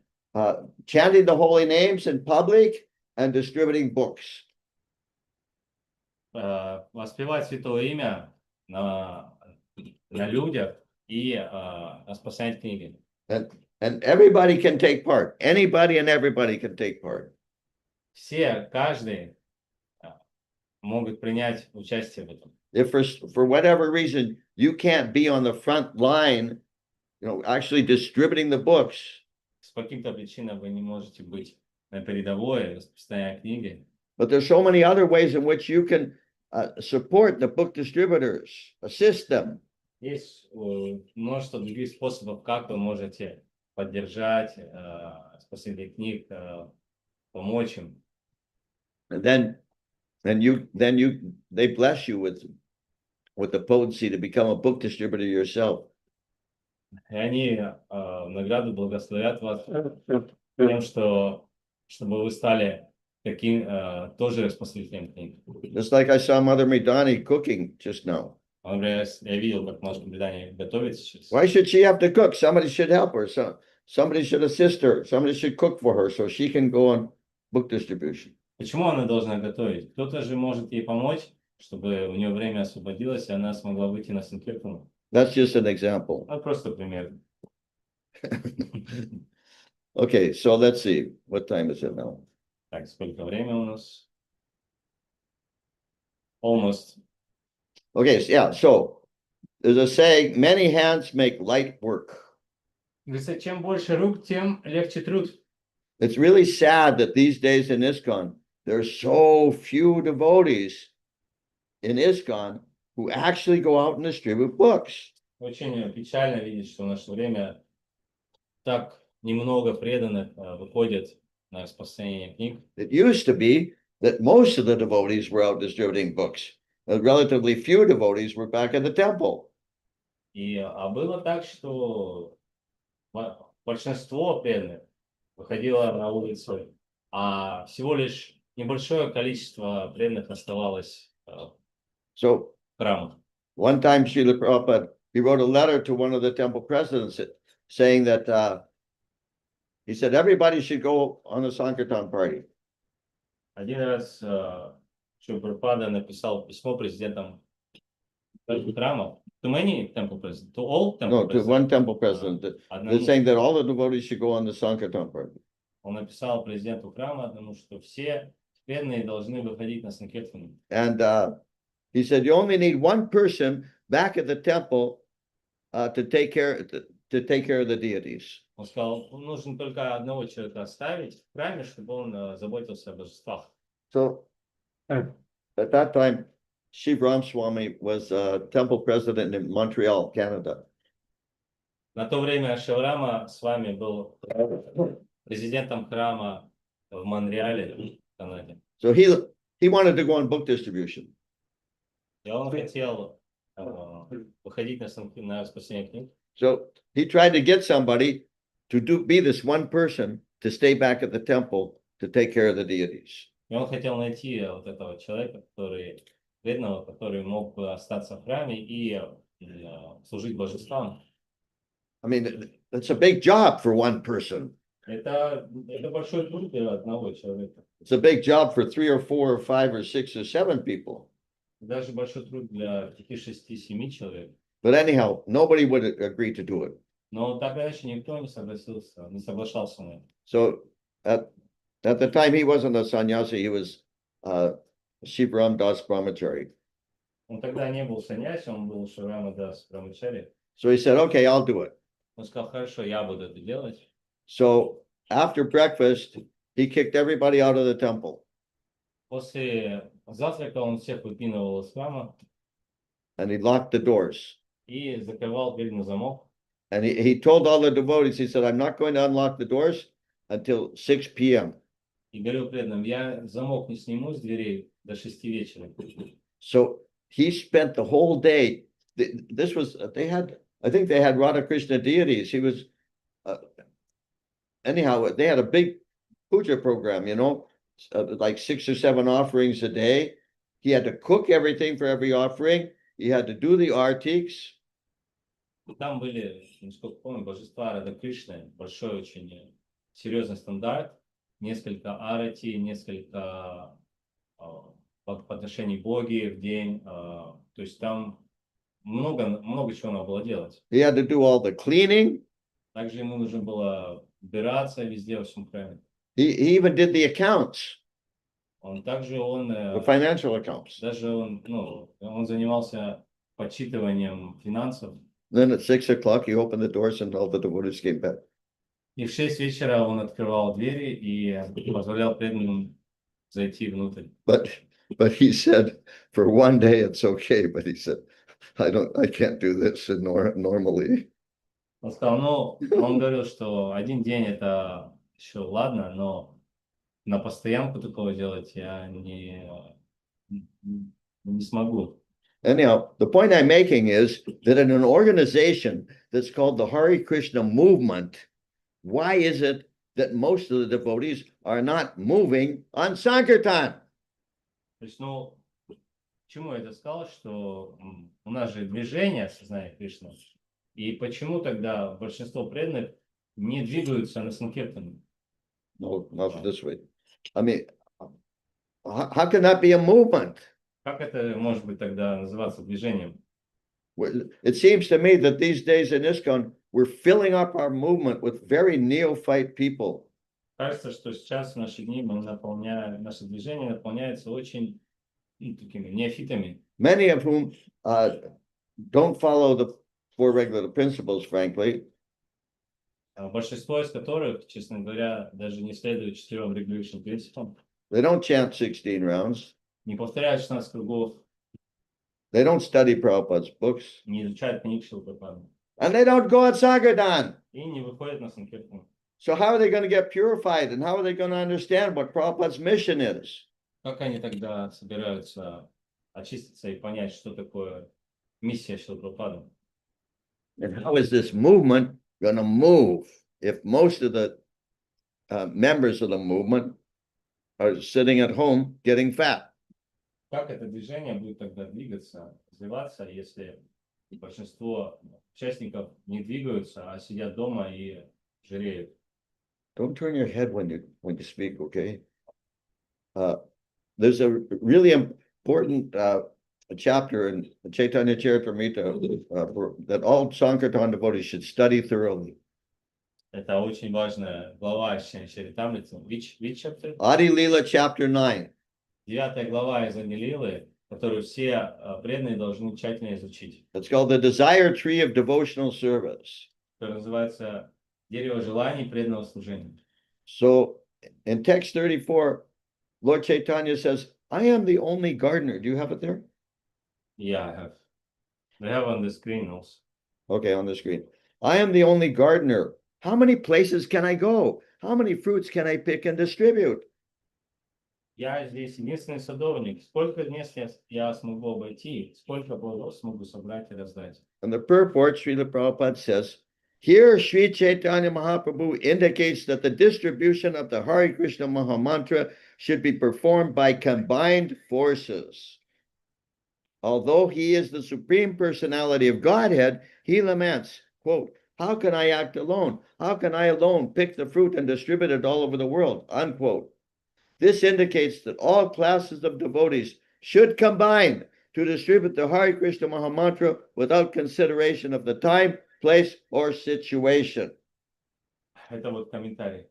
Chanting the holy names in public and distributing books. Воспевать Святое Имя на людях и распространять книги. And everybody can take part. Anybody and everybody can take part. Все, каждый могут принять участие в этом. If for whatever reason you can't be on the front line, actually distributing the books, С каким-то причинам вы не можете быть на передовой, распространяя книги. but there's so many other ways in which you can support the book distributors, assist them. Есть множество других способов, как вы можете поддержать распространение книг, помочь им. And then they bless you with the potency to become a book distributor yourself. И они награду благословят вас тем, чтобы вы стали таким тоже распространителем книг. Just like I saw Mother Midani cooking just now. Например, я видел, как Матушка Преданные готовит сейчас. Why should she have to cook? Somebody should help her. Somebody should assist her. Somebody should cook for her so she can go on book distribution. Почему она должна готовить? Кто-то же может ей помочь, чтобы у нее время освободилось, и она смогла выйти на Санкиртану. That's just an example. Ну, просто пример. Okay, so let's see. What time is it now? Так, сколько времени у нас? Almost. Okay, so there's a saying, many hands make light work. Говорится, чем больше рук, тем легче труд. It's really sad that these days in ISKCON, there's so few devotees in ISKCON who actually go out and distribute books. Очень печально видеть, что в наше время так немного преданных выходят на распространение книг. It used to be that most of the devotees were out distributing books. Relatively few devotees were back in the temple. А было так, что большинство преданных выходило на улицу, а всего лишь небольшое количество преданных оставалось в храмах. One time, Srila Prabhupada, he wrote a letter to one of the temple presidents saying that he said everybody should go on a Sankirtan party. Один раз Шрила Прабхупада написал письмо президентам храмов. To many temple presidents, to all temple presidents. No, to one temple president. They're saying that all the devotees should go on the Sankirtan party. Он написал президенту храма, потому что все преданные должны выходить на Санкиртану. And he said you only need one person back at the temple to take care of the deities. Он сказал, нужно только одного человека оставить в храме, чтобы он заботился о божествах. So at that time, Shiv Ram Swami was temple president in Montreal, Canada. На то время Шиврама Свами был президентом храма в Монреале, в Канаде. So he wanted to go on book distribution. И он хотел выходить на распространение книг. So he tried to get somebody to be this one person to stay back at the temple to take care of the deities. И он хотел найти вот этого человека, преданного, который мог бы остаться в храме и служить божествам. I mean, it's a big job for one person. Это большой труд для одного человека. It's a big job for 3 or 4 or 5 or 6 or 7 people. Даже большой труд для 5, 6, 7 человек. But anyhow, nobody would agree to do it. Но так или иначе никто не соглашался на это. So at the time he wasn't a sannyasi, he was Shiv Ram Das Brahmachari. Он тогда не был саньяси, он был Шиврама Дас Брамачари. So he said, okay, I'll do it. Он сказал, хорошо, я буду это делать. So after breakfast, he kicked everybody out of the temple. После завтрака он всех выпинывал из храма. And he locked the doors. И закрывал дверь на замок. And he told all the devotees, he said, I'm not going to unlock the doors until 6 p.m. И говорил преданным, я замок не сниму с дверей до 6 вечера. So he spent the whole day. This was, I think they had Radha Krishna deities. He was, anyhow, they had a big puja program, like 6 or 7 offerings a day. He had to cook everything for every offering. He had to do the artiks. Там были, насколько помню, божества Харе Кришны, большой очень серьезный стандарт, несколько арати, несколько по отношению к Боге в день, то есть там много чего надо было делать. He had to do all the cleaning. Также ему нужно было убираться везде, во всем храме. He even did the accounts, Также the financial accounts. даже он занимался подсчитыванием финансов. Then at 6 o'clock, he opened the doors and all the devotees came back. И в 6 вечера он открывал двери и позволял преданным зайти внутрь. But he said, for one day it's okay. But he said, I can't do this normally. Он сказал, он говорил, что один день это еще ладно, но на постоянку такого делать я не смогу. Anyhow, the point I'm making is that in an organization that's called the Hare Krishna movement, why is it that most of the devotees are not moving on Sankirtan? То есть, почему я это сказал, что у нас же движение сознания Кришны, и почему тогда большинство преданных не двигаются на Санкиртан? No, not this way. I mean, how can that be a movement? Как это может быть тогда называться движением? It seems to me that these days in ISKCON, we're filling up our movement with very neophyte people. Кажется, что сейчас в наши дни наше движение наполняется очень такими неофитами. Many of whom don't follow the four regular principles, frankly. Большинство из которых, честно говоря, даже не следуют 4 регулирующим принципам. They don't chant 16 rounds. Не повторяют 16 кругов. They don't study Prabhupada's books. Не изучают книг Шрилы Прабхупады. And they don't go on Sankirtan. И не выходят на Санкиртан. So how are they going to get purified? And how are they going to understand what Prabhupada's mission is? Как они тогда собираются очиститься и понять, что такое миссия Шрилы Прабхупады? And how is this movement going to move if most of the members of the movement are sitting at home getting fat? Как это движение будет тогда двигаться, развиваться, если большинство участников не двигаются, а сидят дома и жиреют? Don't turn your head when you speak, okay? There's a really important chapter in Chaitanya Charitamrita that all Sankirtan devotees should study thoroughly. Это очень важная глава из Чаритамриты. Which chapter? Adi Leela, chapter 9. 9 глава из Ани-лилы, которую все преданные должны тщательно изучить. It's called the Desire Tree of Devotional Service. Которое называется «Дерево желаний преданного служения». So in text 34, Lord Chaitanya says, I am the only gardener. Do you have it there? Yeah, I have. They have on the screen also. Okay, on the screen. I am the only gardener. How many places can I go? How many fruits can I pick and distribute? Я здесь единственный садовник. Сколько мест я смогу обойти, сколько плодов смогу собрать и раздать? And the purport, Srila Prabhupada says, here Sri Chaitanya Mahaprabhu indicates that the distribution of the Hare Krishna Mahamantra should be performed by combined forces. Although he is the Supreme Personality of Godhead, he laments, quote, how can I act alone? How can I alone pick the fruit and distribute it all over the world? Unquote. This indicates that all classes of devotees should combine to distribute the Hare Krishna Mahamantra without consideration of the time, place, or situation. Это вот комментарий.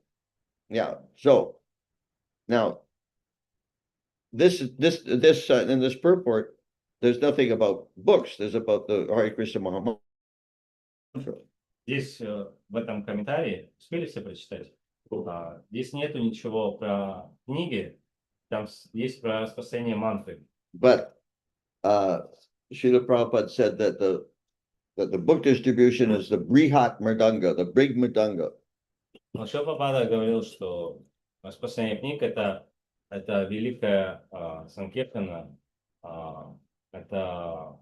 Yeah. So now, this in this purport, there's nothing about books. There's about the Hare Krishna Mahamantra. Здесь в этом комментарии успели все прочитать? Здесь нету ничего про книги, там есть про распространение мантры. But Srila Prabhupada said that the book distribution is the Brihat Mridanga, the big Mridanga. Но Шрила Прабхупада говорил, что распространение книг это великая санкиртана, это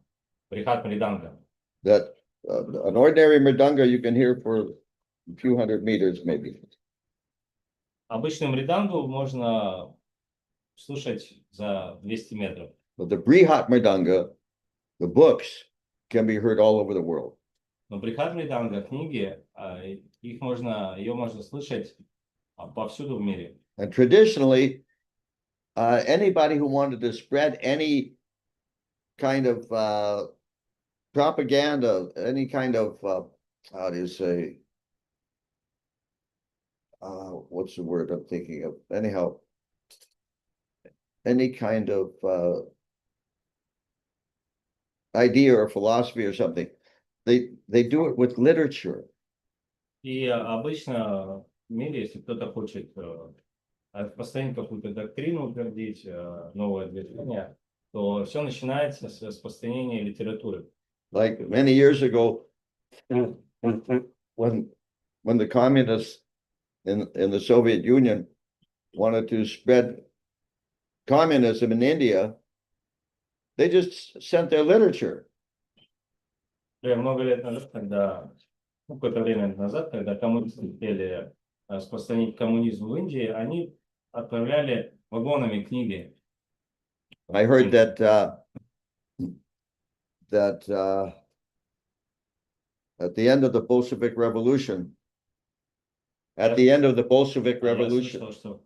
Брихат Мриданга. That an ordinary Mridanga you can hear for a few hundred meters maybe. Обычную мридангу можно слушать за 200 метров. But the Brihat Mridanga, the books, can be heard all over the world. Но Брихат-Мриданга книги, ее можно слышать повсюду в мире. And traditionally, anybody who wanted to spread any kind of propaganda, any kind of, how do you say, what's the word I'm thinking of? Anyhow, any kind of idea or philosophy or something, they do it with literature. И обычно в мире, если кто-то хочет распространить какую-то доктрину, утвердить новое движение, то все начинается с распространения литературы. Like many years ago, when the communists in the Soviet Union wanted to spread communism in India, they just sent their literature. Много лет назад, какое-то время назад, когда коммунисты хотели распространить коммунизм в Индии, они отправляли вагонами книги. I heard that at the end of the Bolshevik Revolution, Я слышал, что в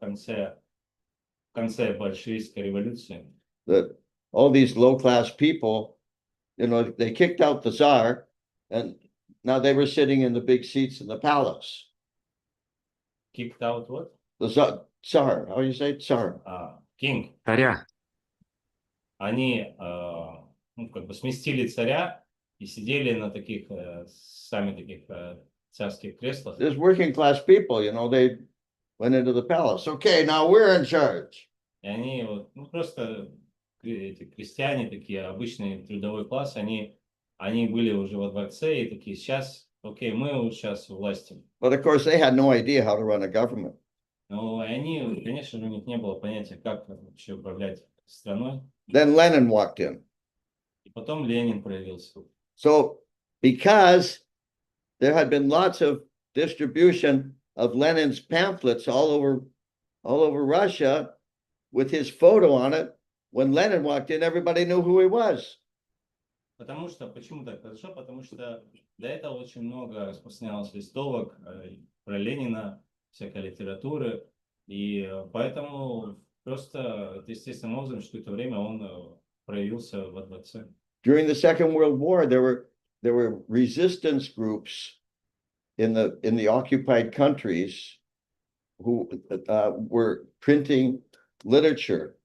конце большевистской революции that all these low-class people, they kicked out the Tsar, and now they were sitting in the big seats in the palace. kicked out what? The Tsar, how do you say Tsar? King. Царя. Они как бы сместили царя и сидели на таких, сами таких царских креслах. There's working-class people, they went into the palace. Okay, now we're in charge. И они просто эти крестьяне, такие обычный трудовой класс, они были уже во дворце и такие, сейчас, окей, мы сейчас власти. But of course, they had no idea how to run a government. Но они, конечно же, у них не было понятия, как вообще управлять страной. Then Lenin walked in. И потом Ленин проявился. So, because there had been lots of distribution of Lenin's pamphlets all over Russia with his photo on it, when Lenin walked in, everybody knew who he was. Почему так хорошо? Потому что до этого очень много распространялось листовок про Ленина, всякой литературы, и поэтому просто естественным образом, что это время он проявился во дворце. During the Second World War, there were resistance groups in the occupied countries who were printing literature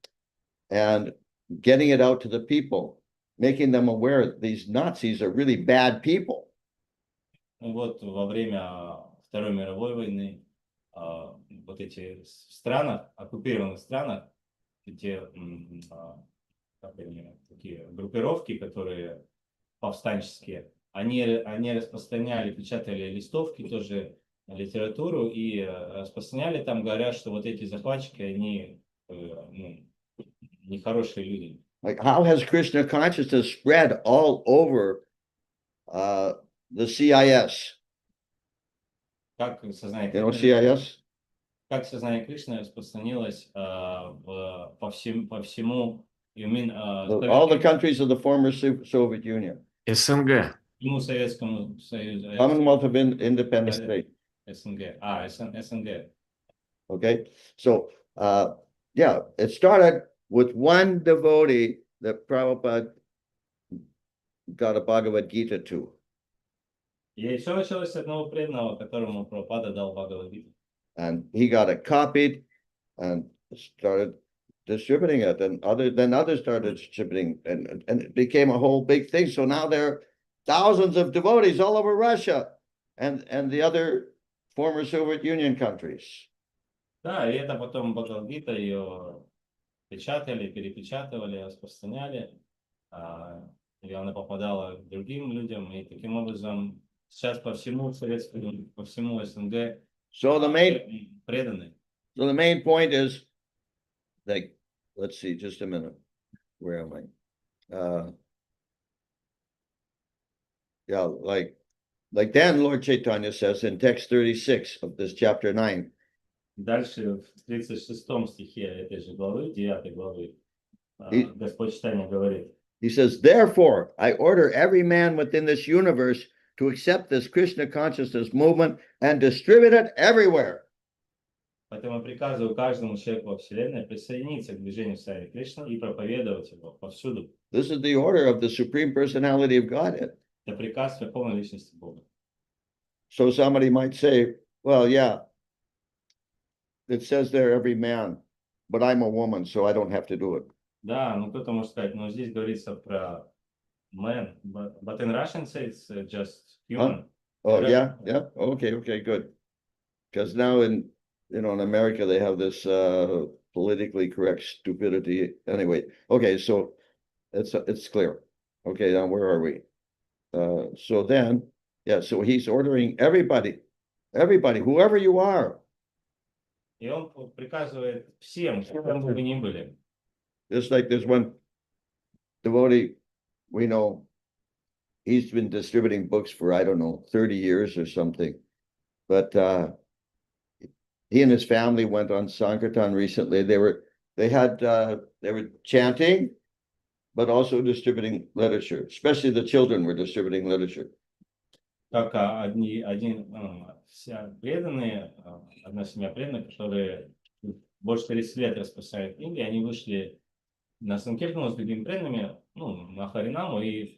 and getting it out to the people, making them aware that these Nazis are really bad people. Вот во время Второй мировой войны вот эти странах, оккупированных странах, эти такие группировки, которые повстанческие, они распространяли, печатали листовки, тоже литературу, и распространяли там, говорят, что вот эти захватчики, они нехорошие люди. Like, how has Krishna consciousness spread all over the CIS? Как сознание CIS? Как сознание Кришны распространилось по всему, All the countries of the former Soviet Union. СНГ. всему Советскому Союзу. Commonwealth of Independent States. СНГ. СНГ. Okay, so yeah, it started with one devotee that Prabhupada got a Bhagavad Gita to. И все началось с одного преданного, которому Прабхупада дал Бхагавад-гиту. And he got it copied and started distributing it, and others started distributing, and it became a whole big thing. So now there are thousands of devotees all over Russia and the other former Soviet Union countries. Да, и это потом Бхагавад-гита ее печатали, перепечатывали, распространяли, и она попадала к другим людям, и таким образом сейчас по всему Советскому, по всему СНГ преданные. So the main point is, like, let's see, just a minute. Where am I? Yeah, like then Lord Chaitanya says in text 36 of this chapter 9. Дальше в 36 стихе этой же главы, 9 главы, Господь Чайтанья говорит. He says, therefore, I order every man within this universe to accept this Krishna consciousness movement and distribute it everywhere. Поэтому я приказываю каждому человеку во Вселенной присоединиться к движению Харе Кришны и проповедовать его повсюду. This is the order of the Supreme Personality of Godhead. Это приказ Верховной Личности Бога. So somebody might say, well, yeah, it says there every man, but I'm a woman, so I don't have to do it. Да, ну кто-то может сказать, но здесь говорится про man, but in Russian it's just human. Oh, yeah, yeah. Okay, good. Because now in America, they have this politically correct stupidity. Anyway, okay, so it's clear. Okay, now where are we? So then, yeah, so he's ordering everybody, whoever you are. И он приказывает всем, кем бы вы ни были. Just like there's one devotee, we know, he's been distributing books for, I don't know, 30 years or something. But he and his family went on Sankirtan recently. They were chanting, but also distributing literature. Especially the children were distributing literature. Как преданные, одна семья преданных, которые больше 30 лет распространяют книги, они вышли на Санкиртану с другими преданными, на Харинаму и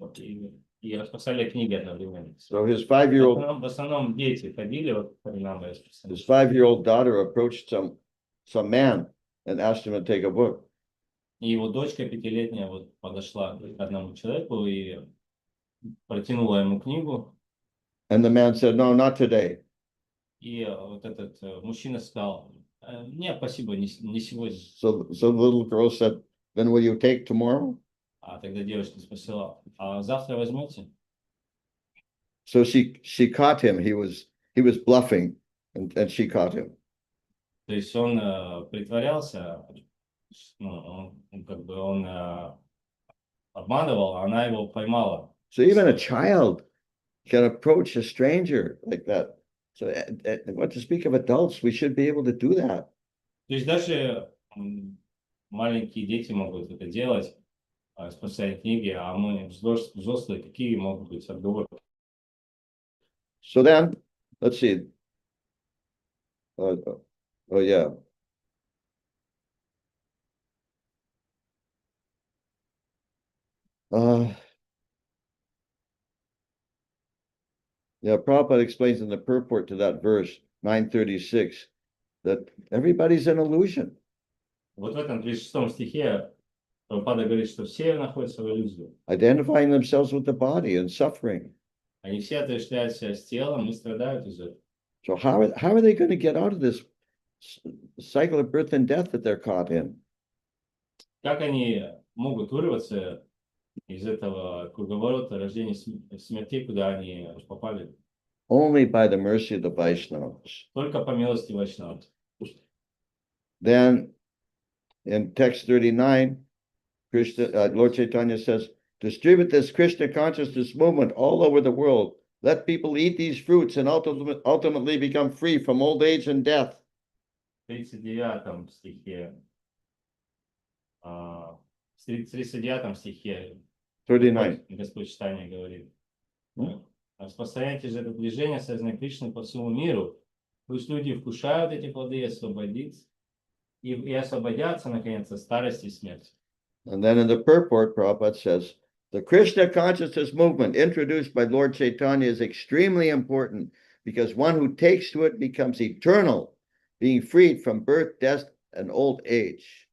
распространяли книги одновременно. So his 5-year-old, в основном дети ходили в Харинаму и распространяли. his 5-year-old daughter approached some man and asked him to take a book. И его дочка 5-летняя подошла к одному человеку и протянула ему книгу. And the man said, no, not today. И этот мужчина сказал, нет, спасибо, не сегодня. So the little girl said, then will you take tomorrow? А тогда девочка спросила, а завтра возьмете? So she caught him. He was bluffing, and she caught him. То есть он притворялся, он обманывал, а она его поймала. So even a child can approach a stranger like that. So what to speak of adults, we should be able to do that. То есть даже маленькие дети могут это делать, распространять книги, а мы взрослые, какие могут быть отговорки? So then, let's see. Oh yeah. Yeah, Prabhupada explains in the purport to that verse, 936, that everybody's an illusion. Вот в этом 36 стихе Прабхупада говорит, что все находятся в иллюзии. Identifying themselves with the body and suffering. Они все отождествляют себя с телом и страдают из этого. So how are they going to get out of this cycle of birth and death that they're caught in? Как они могут вырваться из этого круговорота рождения смерти, куда они попали? Only by the mercy of the Vaishnavas. Только по милости Вайшнавов. Then in text 39, Lord Chaitanya says, distribute this Krishna consciousness movement all over the world. Let people eat these fruits and ultimately become free from old age and death. В 39 стихе, в 39 стихе 39. Господь Читания говорит, распространяйте же это движение сознания Кришны по всему миру. Пусть люди вкушают эти плоды и освободятся, наконец, от старости и смерти. And then in the purport, Prabhupada says, the Krishna consciousness movement introduced by Lord Chaitanya is extremely important because one who takes to it becomes eternal, being freed from birth, death, and old age.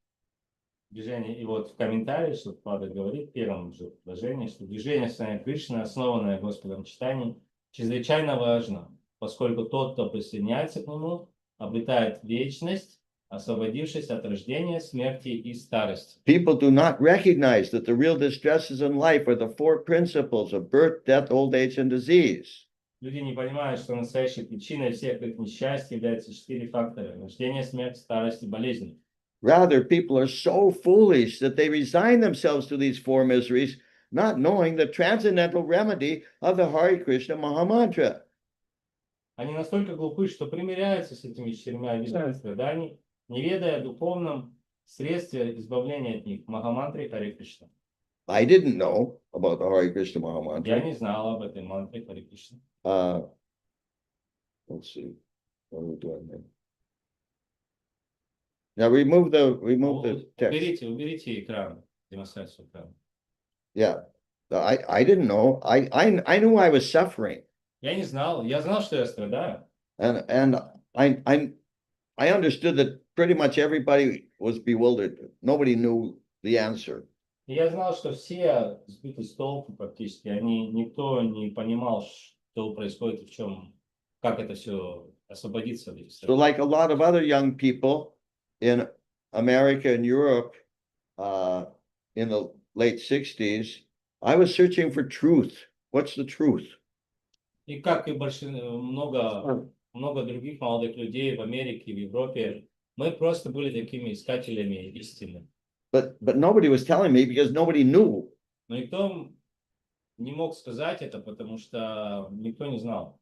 Движение, и вот в комментарии, что Прабхупада говорит в первом же предложении, что движение сознания Кришны, основанное Господом Читанием, чрезвычайно важно, поскольку тот, кто присоединяется к нему, обретает вечность, освободившись от рождения, смерти и старости. People do not recognize that the real distresses in life are the 4 principles of birth, death, old age, and disease. Люди не понимают, что настоящей причиной всех их несчастий являются 4 фактора: рождение, смерть, старость и болезнь. Rather, people are so foolish that they resign themselves to these 4 miseries, not knowing the transcendental remedy of the Hare Krishna Mahamantra. Они настолько глупы, что примиряются с этими 4 видами страданий, не ведая о духовном средстве избавления от них, Махамантре Харе Кришна. I didn't know about the Hare Krishna Я Mahamantra. не знал об этой мантре Харе Кришна. Let's see. What are we doing here? Now remove the text. Уберите экран, демонстрацию экрана. Yeah. I didn't know. I knew I was suffering. Я не знал, я знал, что я страдаю. And I understood that pretty much everybody was bewildered. Nobody knew the answer. И я знал, что все сбиты с толку практически. Никто не понимал, что происходит и в чем, как это все освободиться от этих So страхов. like a lot of other young people in America and Europe in the late 60s, I was searching for truth. What's the truth? И как и много других молодых людей в Америке, в Европе, мы просто были такими искателями истины. But nobody was telling me because nobody knew. Но никто не мог сказать это, потому что никто не знал.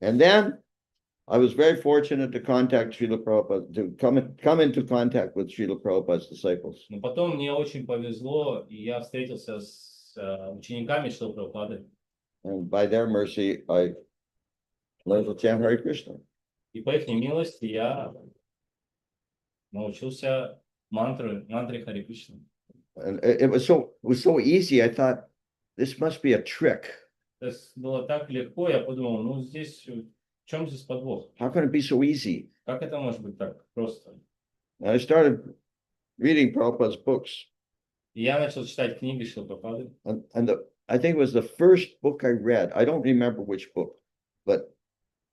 And then I was very fortunate to contact Srila Prabhupada, to come into contact with Srila Prabhupada's disciples. Но потом мне очень повезло, и я встретился с учениками Шрилы Прабхупады. And by their mercy, I learned to chant Hare Krishna. И по их милости я научился мантре Харе Кришна. And it was so easy. I thought, this must be a trick. То есть было так легко, я подумал, ну здесь, в чем здесь подвох? How can it be so easy? Как это может быть так просто? And I started reading Prabhupada's books. И я начал читать книги Шрилы Прабхупады. And I think it was the first book I read. I don't remember which book, but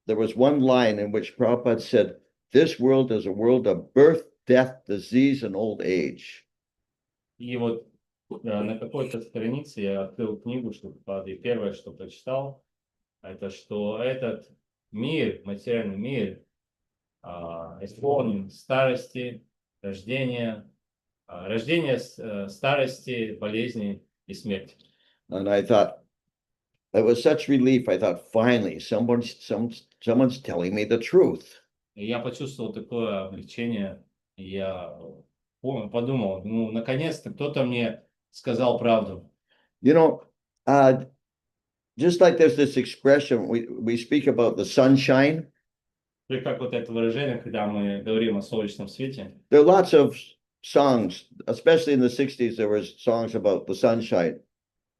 there was one line in which Prabhupada said, this world is a world of birth, death, disease, and old age. И вот на какой-то странице я открыл книгу Шрилы Прабхупады, и первое, что прочитал, это что этот мир, материальный мир, исполнен старости, рождения, старости, болезни и смерти. And I thought, it was such relief. I thought, finally, someone's telling me the truth. И я почувствовал такое облегчение, и я подумал, ну, наконец-то кто-то мне сказал правду. You know, just like there's this expression, we speak about the sunshine. И как вот это выражение, когда мы говорим о солнечном свете. There are lots of songs, especially in the 60s, there was songs about the sunshine.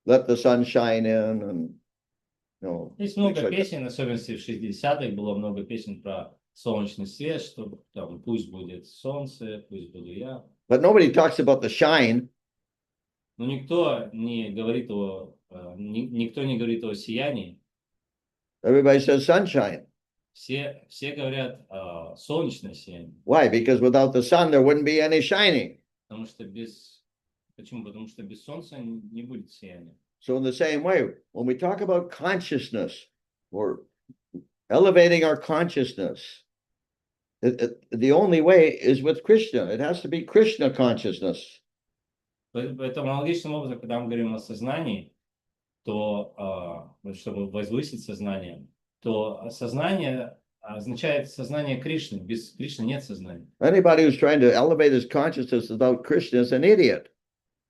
Let the sun shine in, and Есть много песен, особенно в 60-х было много песен про солнечный свет, что там пусть будет солнце, пусть буду я. But nobody talks about the shine. Но никто не говорит о сиянии. Everybody says sunshine. Все говорят солнечное сияние. Why? Because without the sun, there wouldn't be any shining. Почему? Потому что без солнца не будет сияния. So in the same way, when we talk about consciousness or elevating our consciousness, the only way is with Krishna. It has to be Krishna consciousness. Поэтому аналогичным образом, когда мы говорим о сознании, то чтобы возвысить сознание, то сознание означает сознание Кришны. Без Кришны нет сознания. Anybody who's trying to elevate his consciousness without Krishna is an idiot.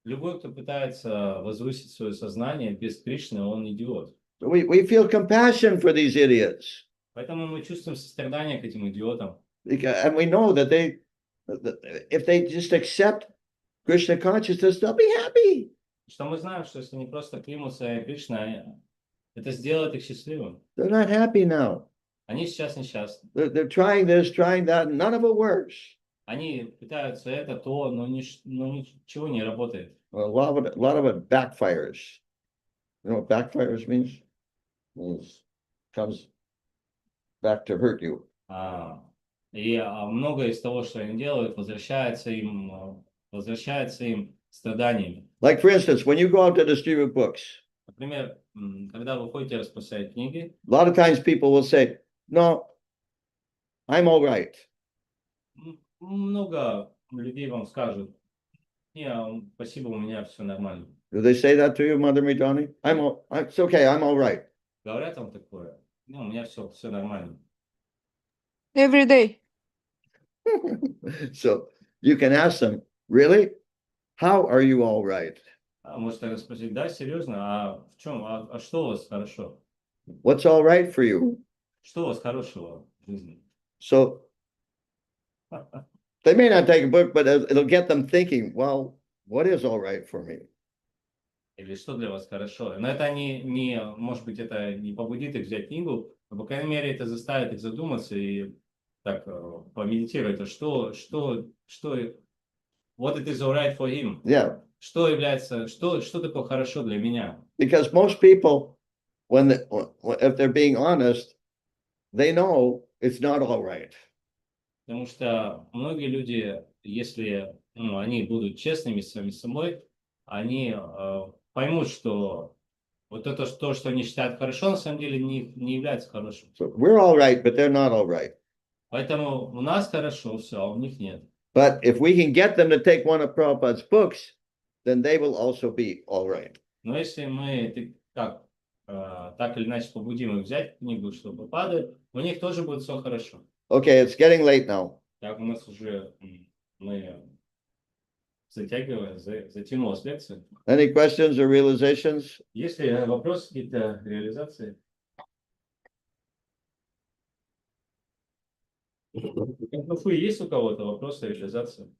Любой, кто пытается возвысить свое сознание без Кришны, он идиот. We feel compassion for these idiots. Поэтому мы чувствуем сострадание к этим идиотам. And we know that if they just accept Krishna consciousness, they'll be happy. Что мы знаем, что если они просто примутся Кришна, это сделает их счастливым. They're not happy now. Они сейчас несчастны. They're trying this, trying that, and none of it works. Они пытаются это, то, но ничего не работает. A lot of it backfires. You know what backfires means? It comes back to hurt you. И многое из того, что они делают, возвращается им страданиями. Like for instance, when you go out to distribute books, Например, когда вы ходите распространять книги, a lot of times people will say, "No, I'm all right." много людей вам скажут: спасибо, у меня все нормально. Do they say that to you, Mother Midani? It's okay, I'm all right. Говорят вам такое? У меня все нормально. Every day. So you can ask them, really? How are you all right? Может, тогда спросить, да, серьезно, а в чем, а что у вас хорошо? What's all right for you? Что у вас хорошего в жизни? So they may not take a book, but it'll get them thinking, well, what is all right for me? Или что для вас хорошо? Но это может быть, это не побудит их взять книгу, но, по крайней мере, это заставит их задуматься и так помедитировать. Что, what it is all right for him? Yeah. Что такое хорошо для меня? Because most people, if they're being honest, they know it's not all right. Потому что многие люди, если они будут честными с самим собой, они поймут, что вот это то, что они считают хорошо, на самом деле не является хорошим. So we're all right, but they're not all right. Поэтому у нас хорошо все, а у них нет. But if we can get them to take one of Prabhupada's books, then they will also be all right. Но если мы так или иначе побудим их взять книгу, чтобы падать, у них тоже будет все хорошо. Okay, it's getting late now. Так у нас уже мы затянулась лекция. Any questions or realizations? Есть ли вопросы, какие-то реализации? Есть у кого-то вопросы, реализации?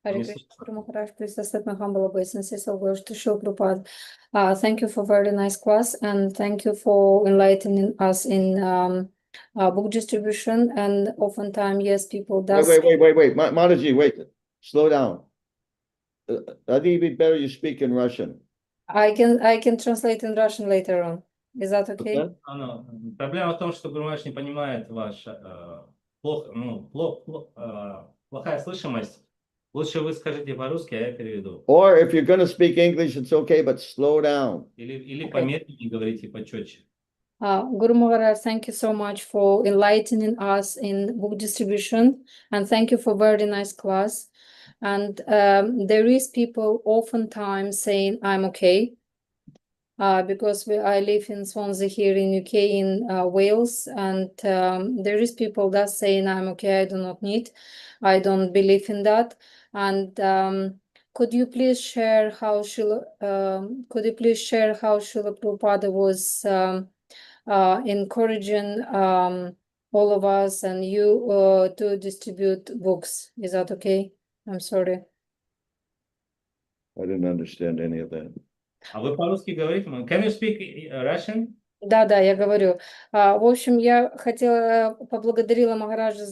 Hare Krishna, Guru Maharaj, please accept my humble obeisances of worship to Srila Prabhupada. Thank you for very nice class, and thank you for enlightening us in book distribution. And oftentimes, yes, people does. Wait. Mataji, wait. Slow down. I think it'd be better you speak in Russian. I can translate in Russian later on. Is that okay? Okay. Проблема в том, что Гуру Махарадж не понимает плохая слышимость. Лучше вы скажите по-русски, а я переведу. Or if you're going to speak English, it's okay, but slow down. Или помедленнее говорите, почетче. Guru Maharaj, thank you so much for enlightening us in book distribution, and thank you for very nice class. And there is people oftentimes saying I'm okay, because I live in Swansea here in UK, in Wales, and there is people that saying I'm okay, I do not need, I don't believe in that. And could you please share how Srila Prabhupada was encouraging all of us and you to distribute books? Is that okay? I'm sorry. I didn't understand any of that. А вы по-русски говорите? Can you speak Russian? Да, я говорю. В общем, я поблагодарила Махараджа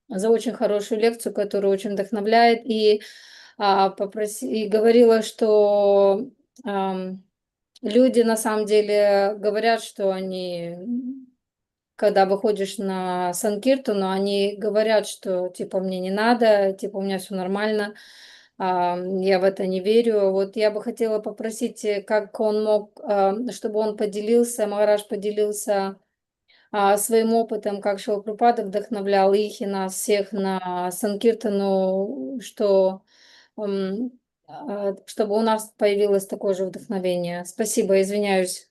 за очень хорошую лекцию, которая очень вдохновляет, и говорила, что люди на самом деле говорят, что они, когда выходишь на Санкиртану, они говорят, что типа мне не надо, типа у меня все нормально, я в это не верю. Вот я бы хотела попросить, как он мог, чтобы он поделился, Махарадж поделился своим опытом, как Шрила Прабхупада вдохновлял их и нас всех на Санкиртану, чтобы у нас появилось такое же вдохновение. Спасибо, извиняюсь.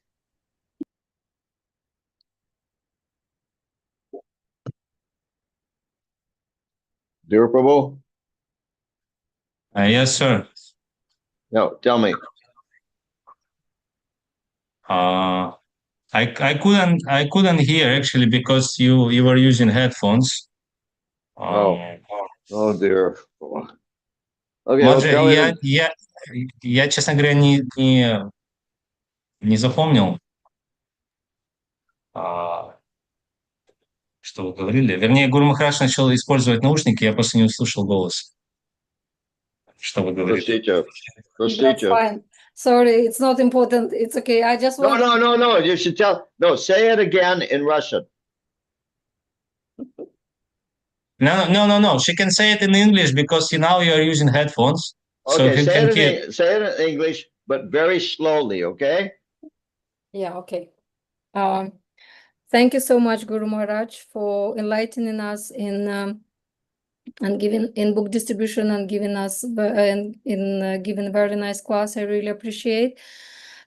Dear Prabhu? Yes, sir. No, tell me. I couldn't hear actually because you were using headphones. Oh dear. Okay, Маджи, я, честно говоря, не запомнил, что вы говорили. Вернее, Гуру Махарадж начал использовать наушники, я просто не услышал голос. Что вы говорите? That's fine. Sorry, it's not important. It's okay. I just want... No. You should say it again in Russian. No. She can say it in English because now you are using headphones. Okay, so say it in English, but very slowly, okay? Yeah, okay. Thank you so much, Guru Maharaj, for enlightening us in and giving in book distribution and giving us giving a very nice class. I really appreciate.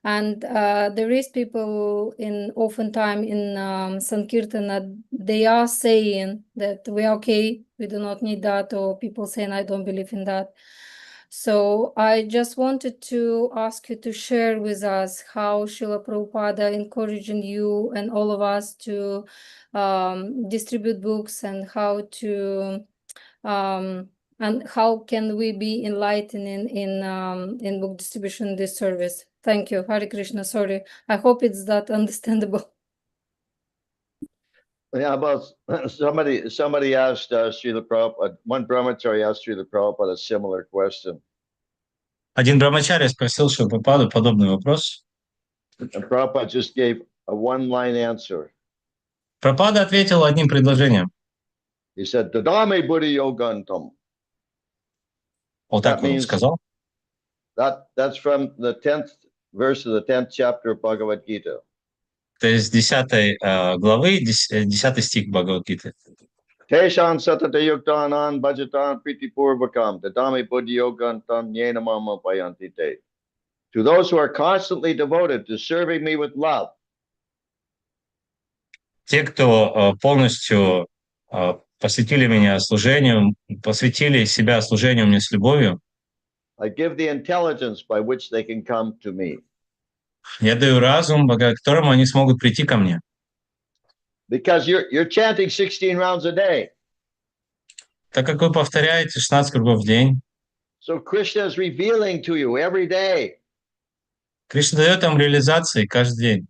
And there is people in oftentimes in Sankirtana, they are saying that we are okay, we do not need that, or people saying I don't believe in that. So I just wanted to ask you to share with us how Srila Prabhupada encouraging you and all of us to distribute books, and how to and how can we be enlightening in book distribution in this service. Thank you. Hare Krishna. Sorry. I hope it's that understandable. Yeah, about somebody asked Srila Prabhupada, one brahmachari asked Srila Prabhupada a similar question. Один брамачарья спросил Шрилапрабхупаду подобный вопрос. And Prabhupada just gave a one-line answer. Прабхупада ответил одним предложением. He said, Dadame Buddhi Yogantam. Вот так он сказал. That's from the 10th verse of the 10th chapter of Bhagavad Gita. То есть 10 главы, 10 стих Бхагавад-гиты. Teshan satata yuktanan bhajatan pritipurvakam dadame buddhi yogantam yena mama payanti te. To those who are constantly devoted to serving me with love. Те, кто полностью посвятили меня служению, посвятили себя служению мне с любовью, I give the intelligence by which they can come to me. Я даю разум, благодаря которому они смогут прийти ко мне. Because you're chanting 16 rounds a day. Так как вы повторяете 16 кругов в день, So Krishna is revealing to you every day. Кришна дает вам реализации каждый день.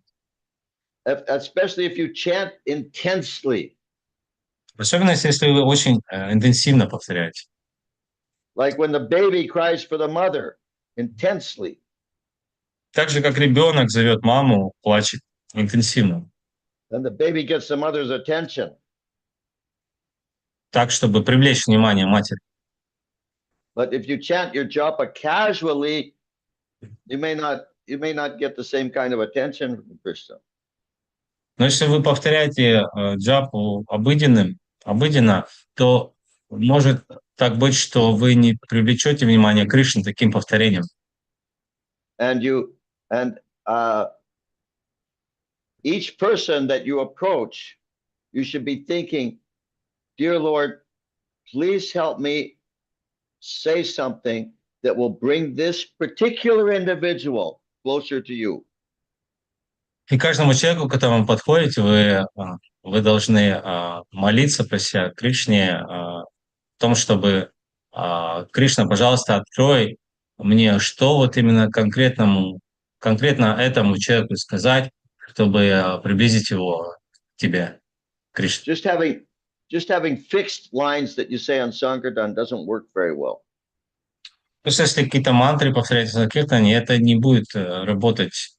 Especially if you chant intensely. Особенно, если вы очень интенсивно повторяете. Like when the baby cries for the mother intensely. Так же, как ребенок зовет маму, плачет интенсивно. Then the baby gets the mother's attention. Так, чтобы привлечь внимание матери. But if you chant your japa casually, you may not get the same kind of attention from Krishna. Но если вы повторяете джапу обыденно, то может так быть, что вы не привлечете внимание Кришны таким повторением. And each person that you approach, you should be thinking, dear Lord, please help me say something that will bring this particular individual closer to you. И каждому человеку, к которому подходите, вы должны молиться, прося Кришне о том, чтобы Кришна, пожалуйста, открой мне, что вот именно конкретно этому человеку сказать, чтобы приблизить его к тебе, Кришна. Just having fixed lines that you say on Sankirtan doesn't work very well. Просто если какие-то мантры повторять в Санкиртане, это не будет работать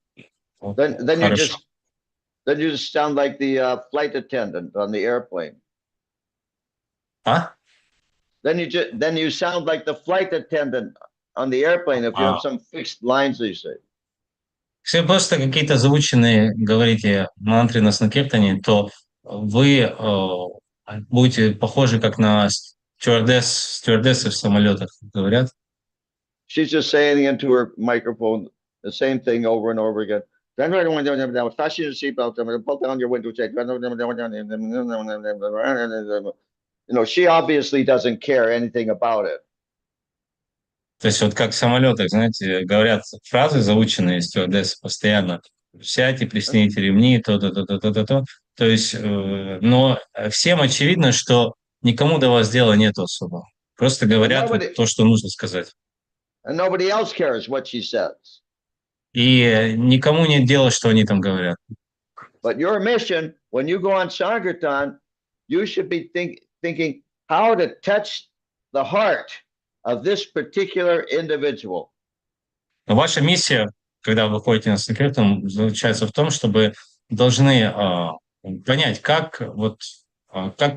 хорошо. Then you just sound like the flight attendant on the airplane. Then you sound like the flight attendant on the airplane if you have some fixed lines that you say. Если вы просто какие-то заученные говорите мантры на Санкиртане, то вы будете похожи как на стюардессы в самолетах говорят. She's just saying into her microphone the same thing over and over again. Fasten your seatbelt, pull down your window check. She obviously doesn't care anything about it. То есть вот как в самолетах, знаете, говорят фразы заученные стюардессы постоянно. Сядьте, пристегните ремни, то. То есть, но всем очевидно, что никому до вас дела нету особо. Просто говорят вот то, что нужно сказать. And nobody else cares what she says. И никому нет дела, что они там говорят. But your mission, when you go on Sankirtan, you should be thinking how to touch the heart of this particular individual. Но ваша миссия, когда вы ходите на Санкиртан, заключается в том, чтобы должны понять, как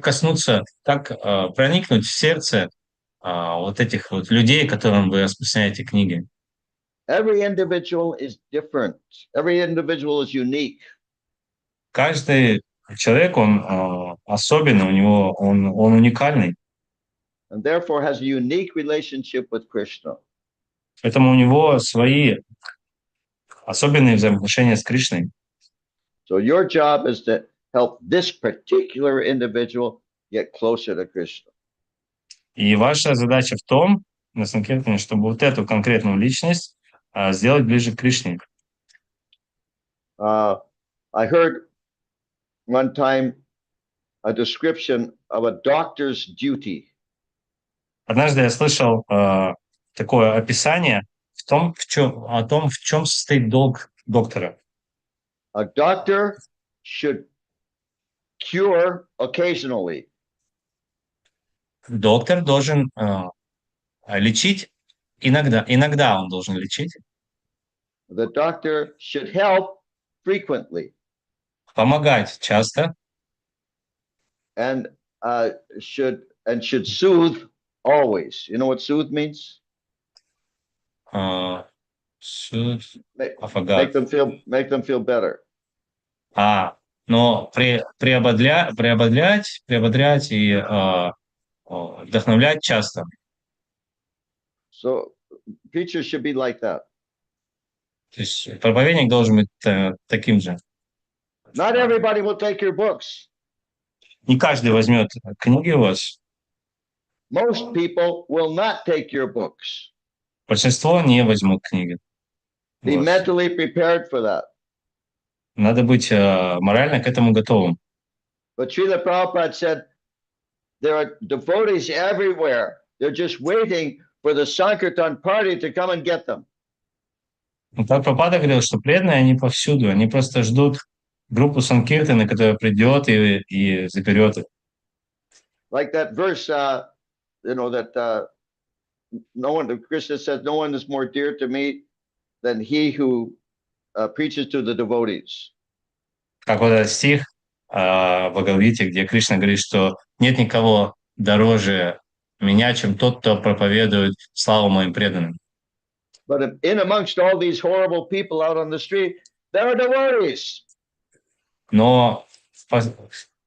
коснуться, как проникнуть в сердце вот этих вот людей, которым вы распространяете книги. Every individual is different. Every individual is unique. Каждый человек, он особенный, у него он уникальный. And therefore has a unique relationship with Krishna. Поэтому у него свои особенные взаимоотношения с Кришной. So your job is to help this particular individual get closer to Krishna. И ваша задача в том, на Санкиртане, чтобы вот эту конкретную личность сделать ближе к Кришне. I heard one time a description of a doctor's duty. Однажды я слышал такое описание о том, в чем состоит долг доктора. A doctor should cure occasionally. Доктор должен лечить иногда. Иногда он должен лечить. The doctor should help frequently. Помогать часто. And should soothe always. You know what soothe means? Make them feel better. Но приободрять и вдохновлять часто. So preachers should be like that. То есть проповедник должен быть таким же. Not everybody will take your books. Не каждый возьмет книги у вас. Most people will not take your books. Большинство не возьмут книги. Be mentally prepared for that. Надо быть морально к этому готовым. But Srila Prabhupada said there are devotees everywhere. They're just waiting for the Sankirtan party to come and get them. Так Прабхупада говорил, что преданные, они повсюду. Они просто ждут группу Санкиртана, которая придет и заберет их. Like that verse, that no one, Krishna says, no one is more dear to me than he who preaches to the devotees. Как вот этот стих в Бхагавате, где Кришна говорит, что нет никого дороже меня, чем тот, кто проповедует славу моим преданным. But in amongst all these horrible people out on the street, there are devotees. Но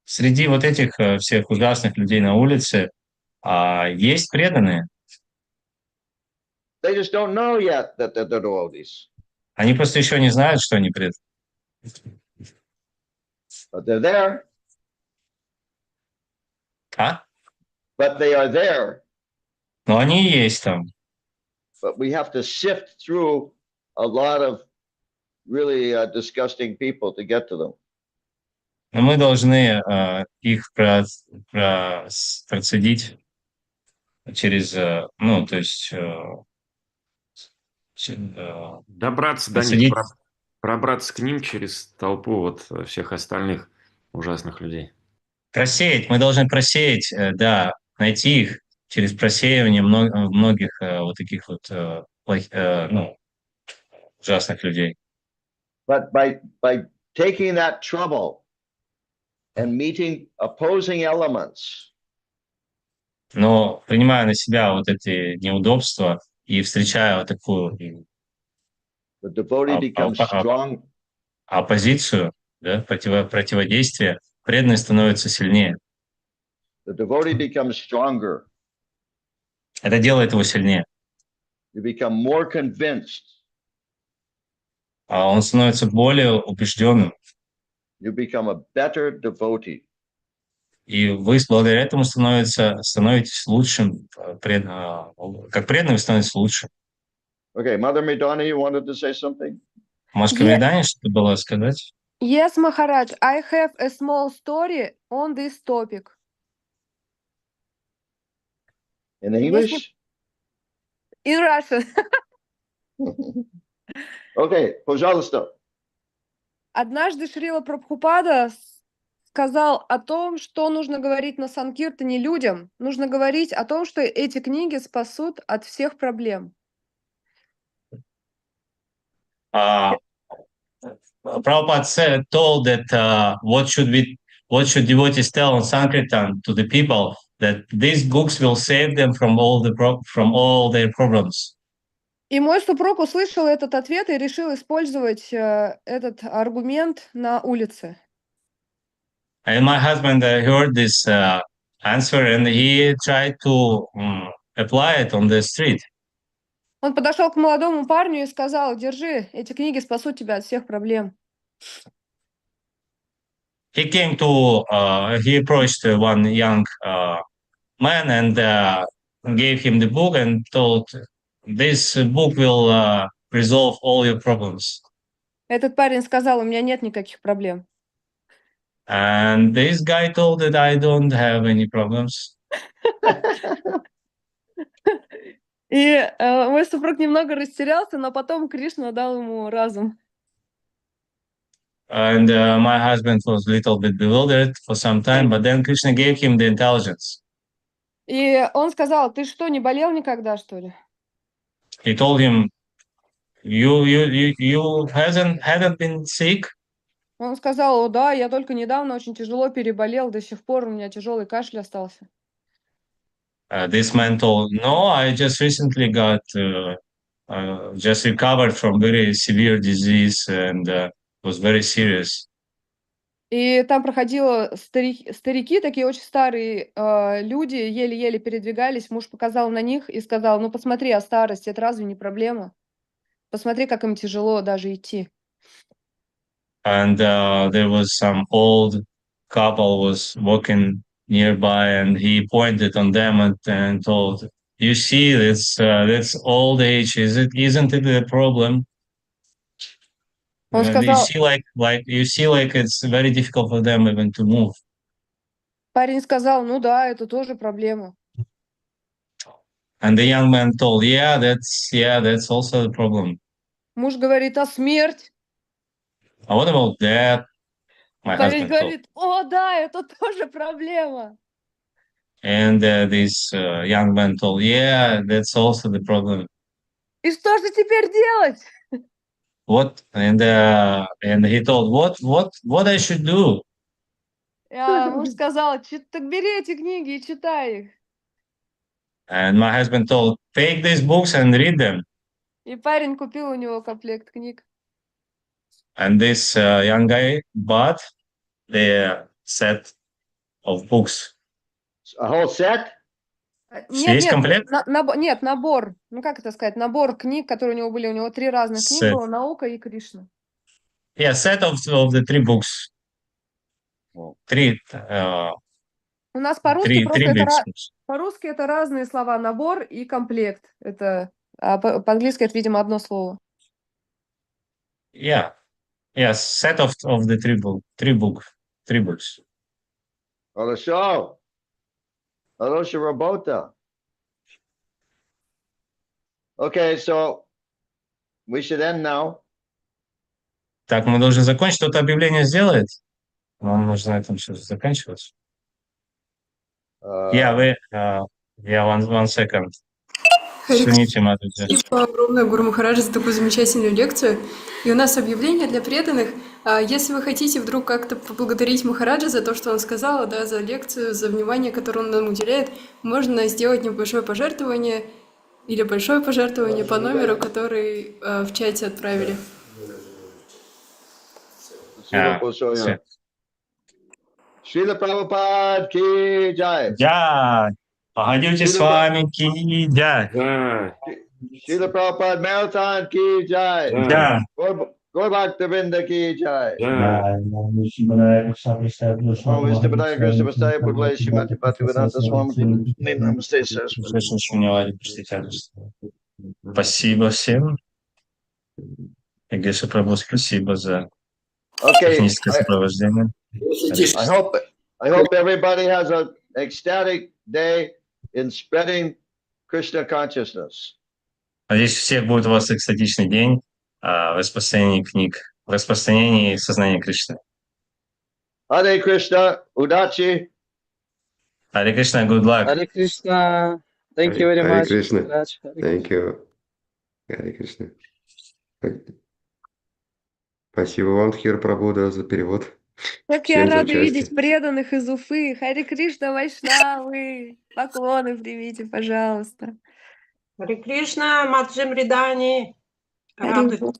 среди вот этих всех ужасных людей на улице есть преданные. They just don't know yet that they're devotees. Они просто еще не знают, что они преданные. But they're there. But they are there. Но они и есть там. But we have to sift through a lot of really disgusting people to get to them. Но мы должны их процедить через, то есть добраться до них, пробраться к ним через толпу вот всех остальных ужасных людей. Просеять, мы должны просеять, найти их через просеивание многих вот таких вот ужасных людей. But by taking that trouble and meeting opposing elements. Но принимая на себя вот эти неудобства и встречая вот такую оппозицию, противодействие, преданный становится сильнее. The devotee becomes stronger. Это делает его сильнее. You become more convinced. Он становится более убежденным. You become a better devotee. И вы благодаря этому становитесь лучшим, как преданный вы становитесь лучшим. Okay, Mother Midani, you wanted to say something? Машка Медани, что-то было сказать? Yes, Maharaj, I have a small story on this topic. In English? In Russian. Okay, пожалуйста. Однажды Шрила Прабхупада сказал о том, что нужно говорить на Санкиртане людям. Нужно говорить о том, что эти книги спасут от всех проблем. Prabhupada told that what should devotees tell on Sankirtan to the people, that these books will save them from all their problems. И мой супруг услышал этот ответ и решил использовать этот аргумент на улице. And my husband heard this answer and he tried to apply it on the street. Он подошел к молодому парню и сказал: держи, эти книги спасут тебя от всех проблем. He approached one young man and gave him the book and told, this book will resolve all your problems. Этот парень сказал: у меня нет никаких проблем. And this guy told that I don't have any problems. И мой супруг немного растерялся, но потом Кришна дал ему разум. And my husband was a little bit bewildered for some time, but then Krishna gave him the intelligence. И он сказал: ты что, не болел никогда, что ли? He told him, you hadn't been sick? Он сказал: о, да, я только недавно очень тяжело переболел, до сих пор у меня тяжелый кашель остался. This man told, no, I just recently got, just recovered from very severe disease and was very serious. И там проходило старики, такие очень старые люди, еле-еле передвигались. Муж показал на них и сказал: ну посмотри, а старость, это разве не проблема? Посмотри, как им тяжело даже идти. And there was some old couple was walking nearby, and he pointed on them and told, you see, that's old age, isn't it a problem? Он You сказал, see, like it's very difficult for them even to move. парень сказал: ну да, это тоже проблема. And the young man told, yeah, that's also the problem. Муж говорит: а смерть? What about that? My Парень husband told. говорит: о, да, это тоже проблема. And this young man told, yeah, that's also the problem. И что же теперь делать? What? And he told, what I should do? Муж сказал: так бери эти книги и читай их. And my husband told, take these books and read them. И парень купил у него комплект книг. And this young guy bought the set of books. A whole set? Весь комплект? Нет, набор. Ну, как это сказать? Набор книг, которые у него были. У него 3 разных книги было: «Наука» и «Кришна». Yeah, set of the 3 books. 3. У нас по-русски просто по-русски это разные слова: набор и комплект. Это, а по-английски это, видимо, одно слово. Yeah, set of the 3 books. Хорошо. Хорошая работа. Okay, so we should end now. Так, мы должны закончить. Кто-то объявление сделает? Нам нужно на этом все заканчивать. One second. Спасибо огромное, Гуру Махараджа, за такую замечательную лекцию. И у нас объявление для преданных. Если вы хотите вдруг как-то поблагодарить Махараджа за то, что он сказал, да, за лекцию, за внимание, которое он нам уделяет, можно сделать небольшое пожертвование или большое пожертвование по номеру, который в чате отправили. Шрила Прабхупад ки джай. Джай. Махадьюти Свами ки джай. Шрила Прабхупад Marathon ки джай. Джай. Gaur Bhaktivinoda ki jai. Om Vishnu Padaya Krishna Vastaya Pudlaya Shrimati Bhaktivedanta Swami Namaste Saraswati. Спасибо всем. И Геша Прабhu, спасибо за Okay, техническое сопровождение. I hope everybody has an ecstatic day in spreading Krishna consciousness. Надеюсь, у всех будет у вас экстатичный день в распространении книг, в распространении сознания Кришны. Hare Krishna, Udachi. Харе Кришна, good luck. Hare Krishna. Thank you very much. Hare Krishna. Hare Thank you. Харе Кришна. Спасибо вам, Тхир Прабхуда, за перевод. Как Всем я за рада участие. видеть преданных из Уфы. Харе Кришна, Вайшнавы. Поклоны примите, пожалуйста. Харе Кришна, Маджим Ридани. Харибол.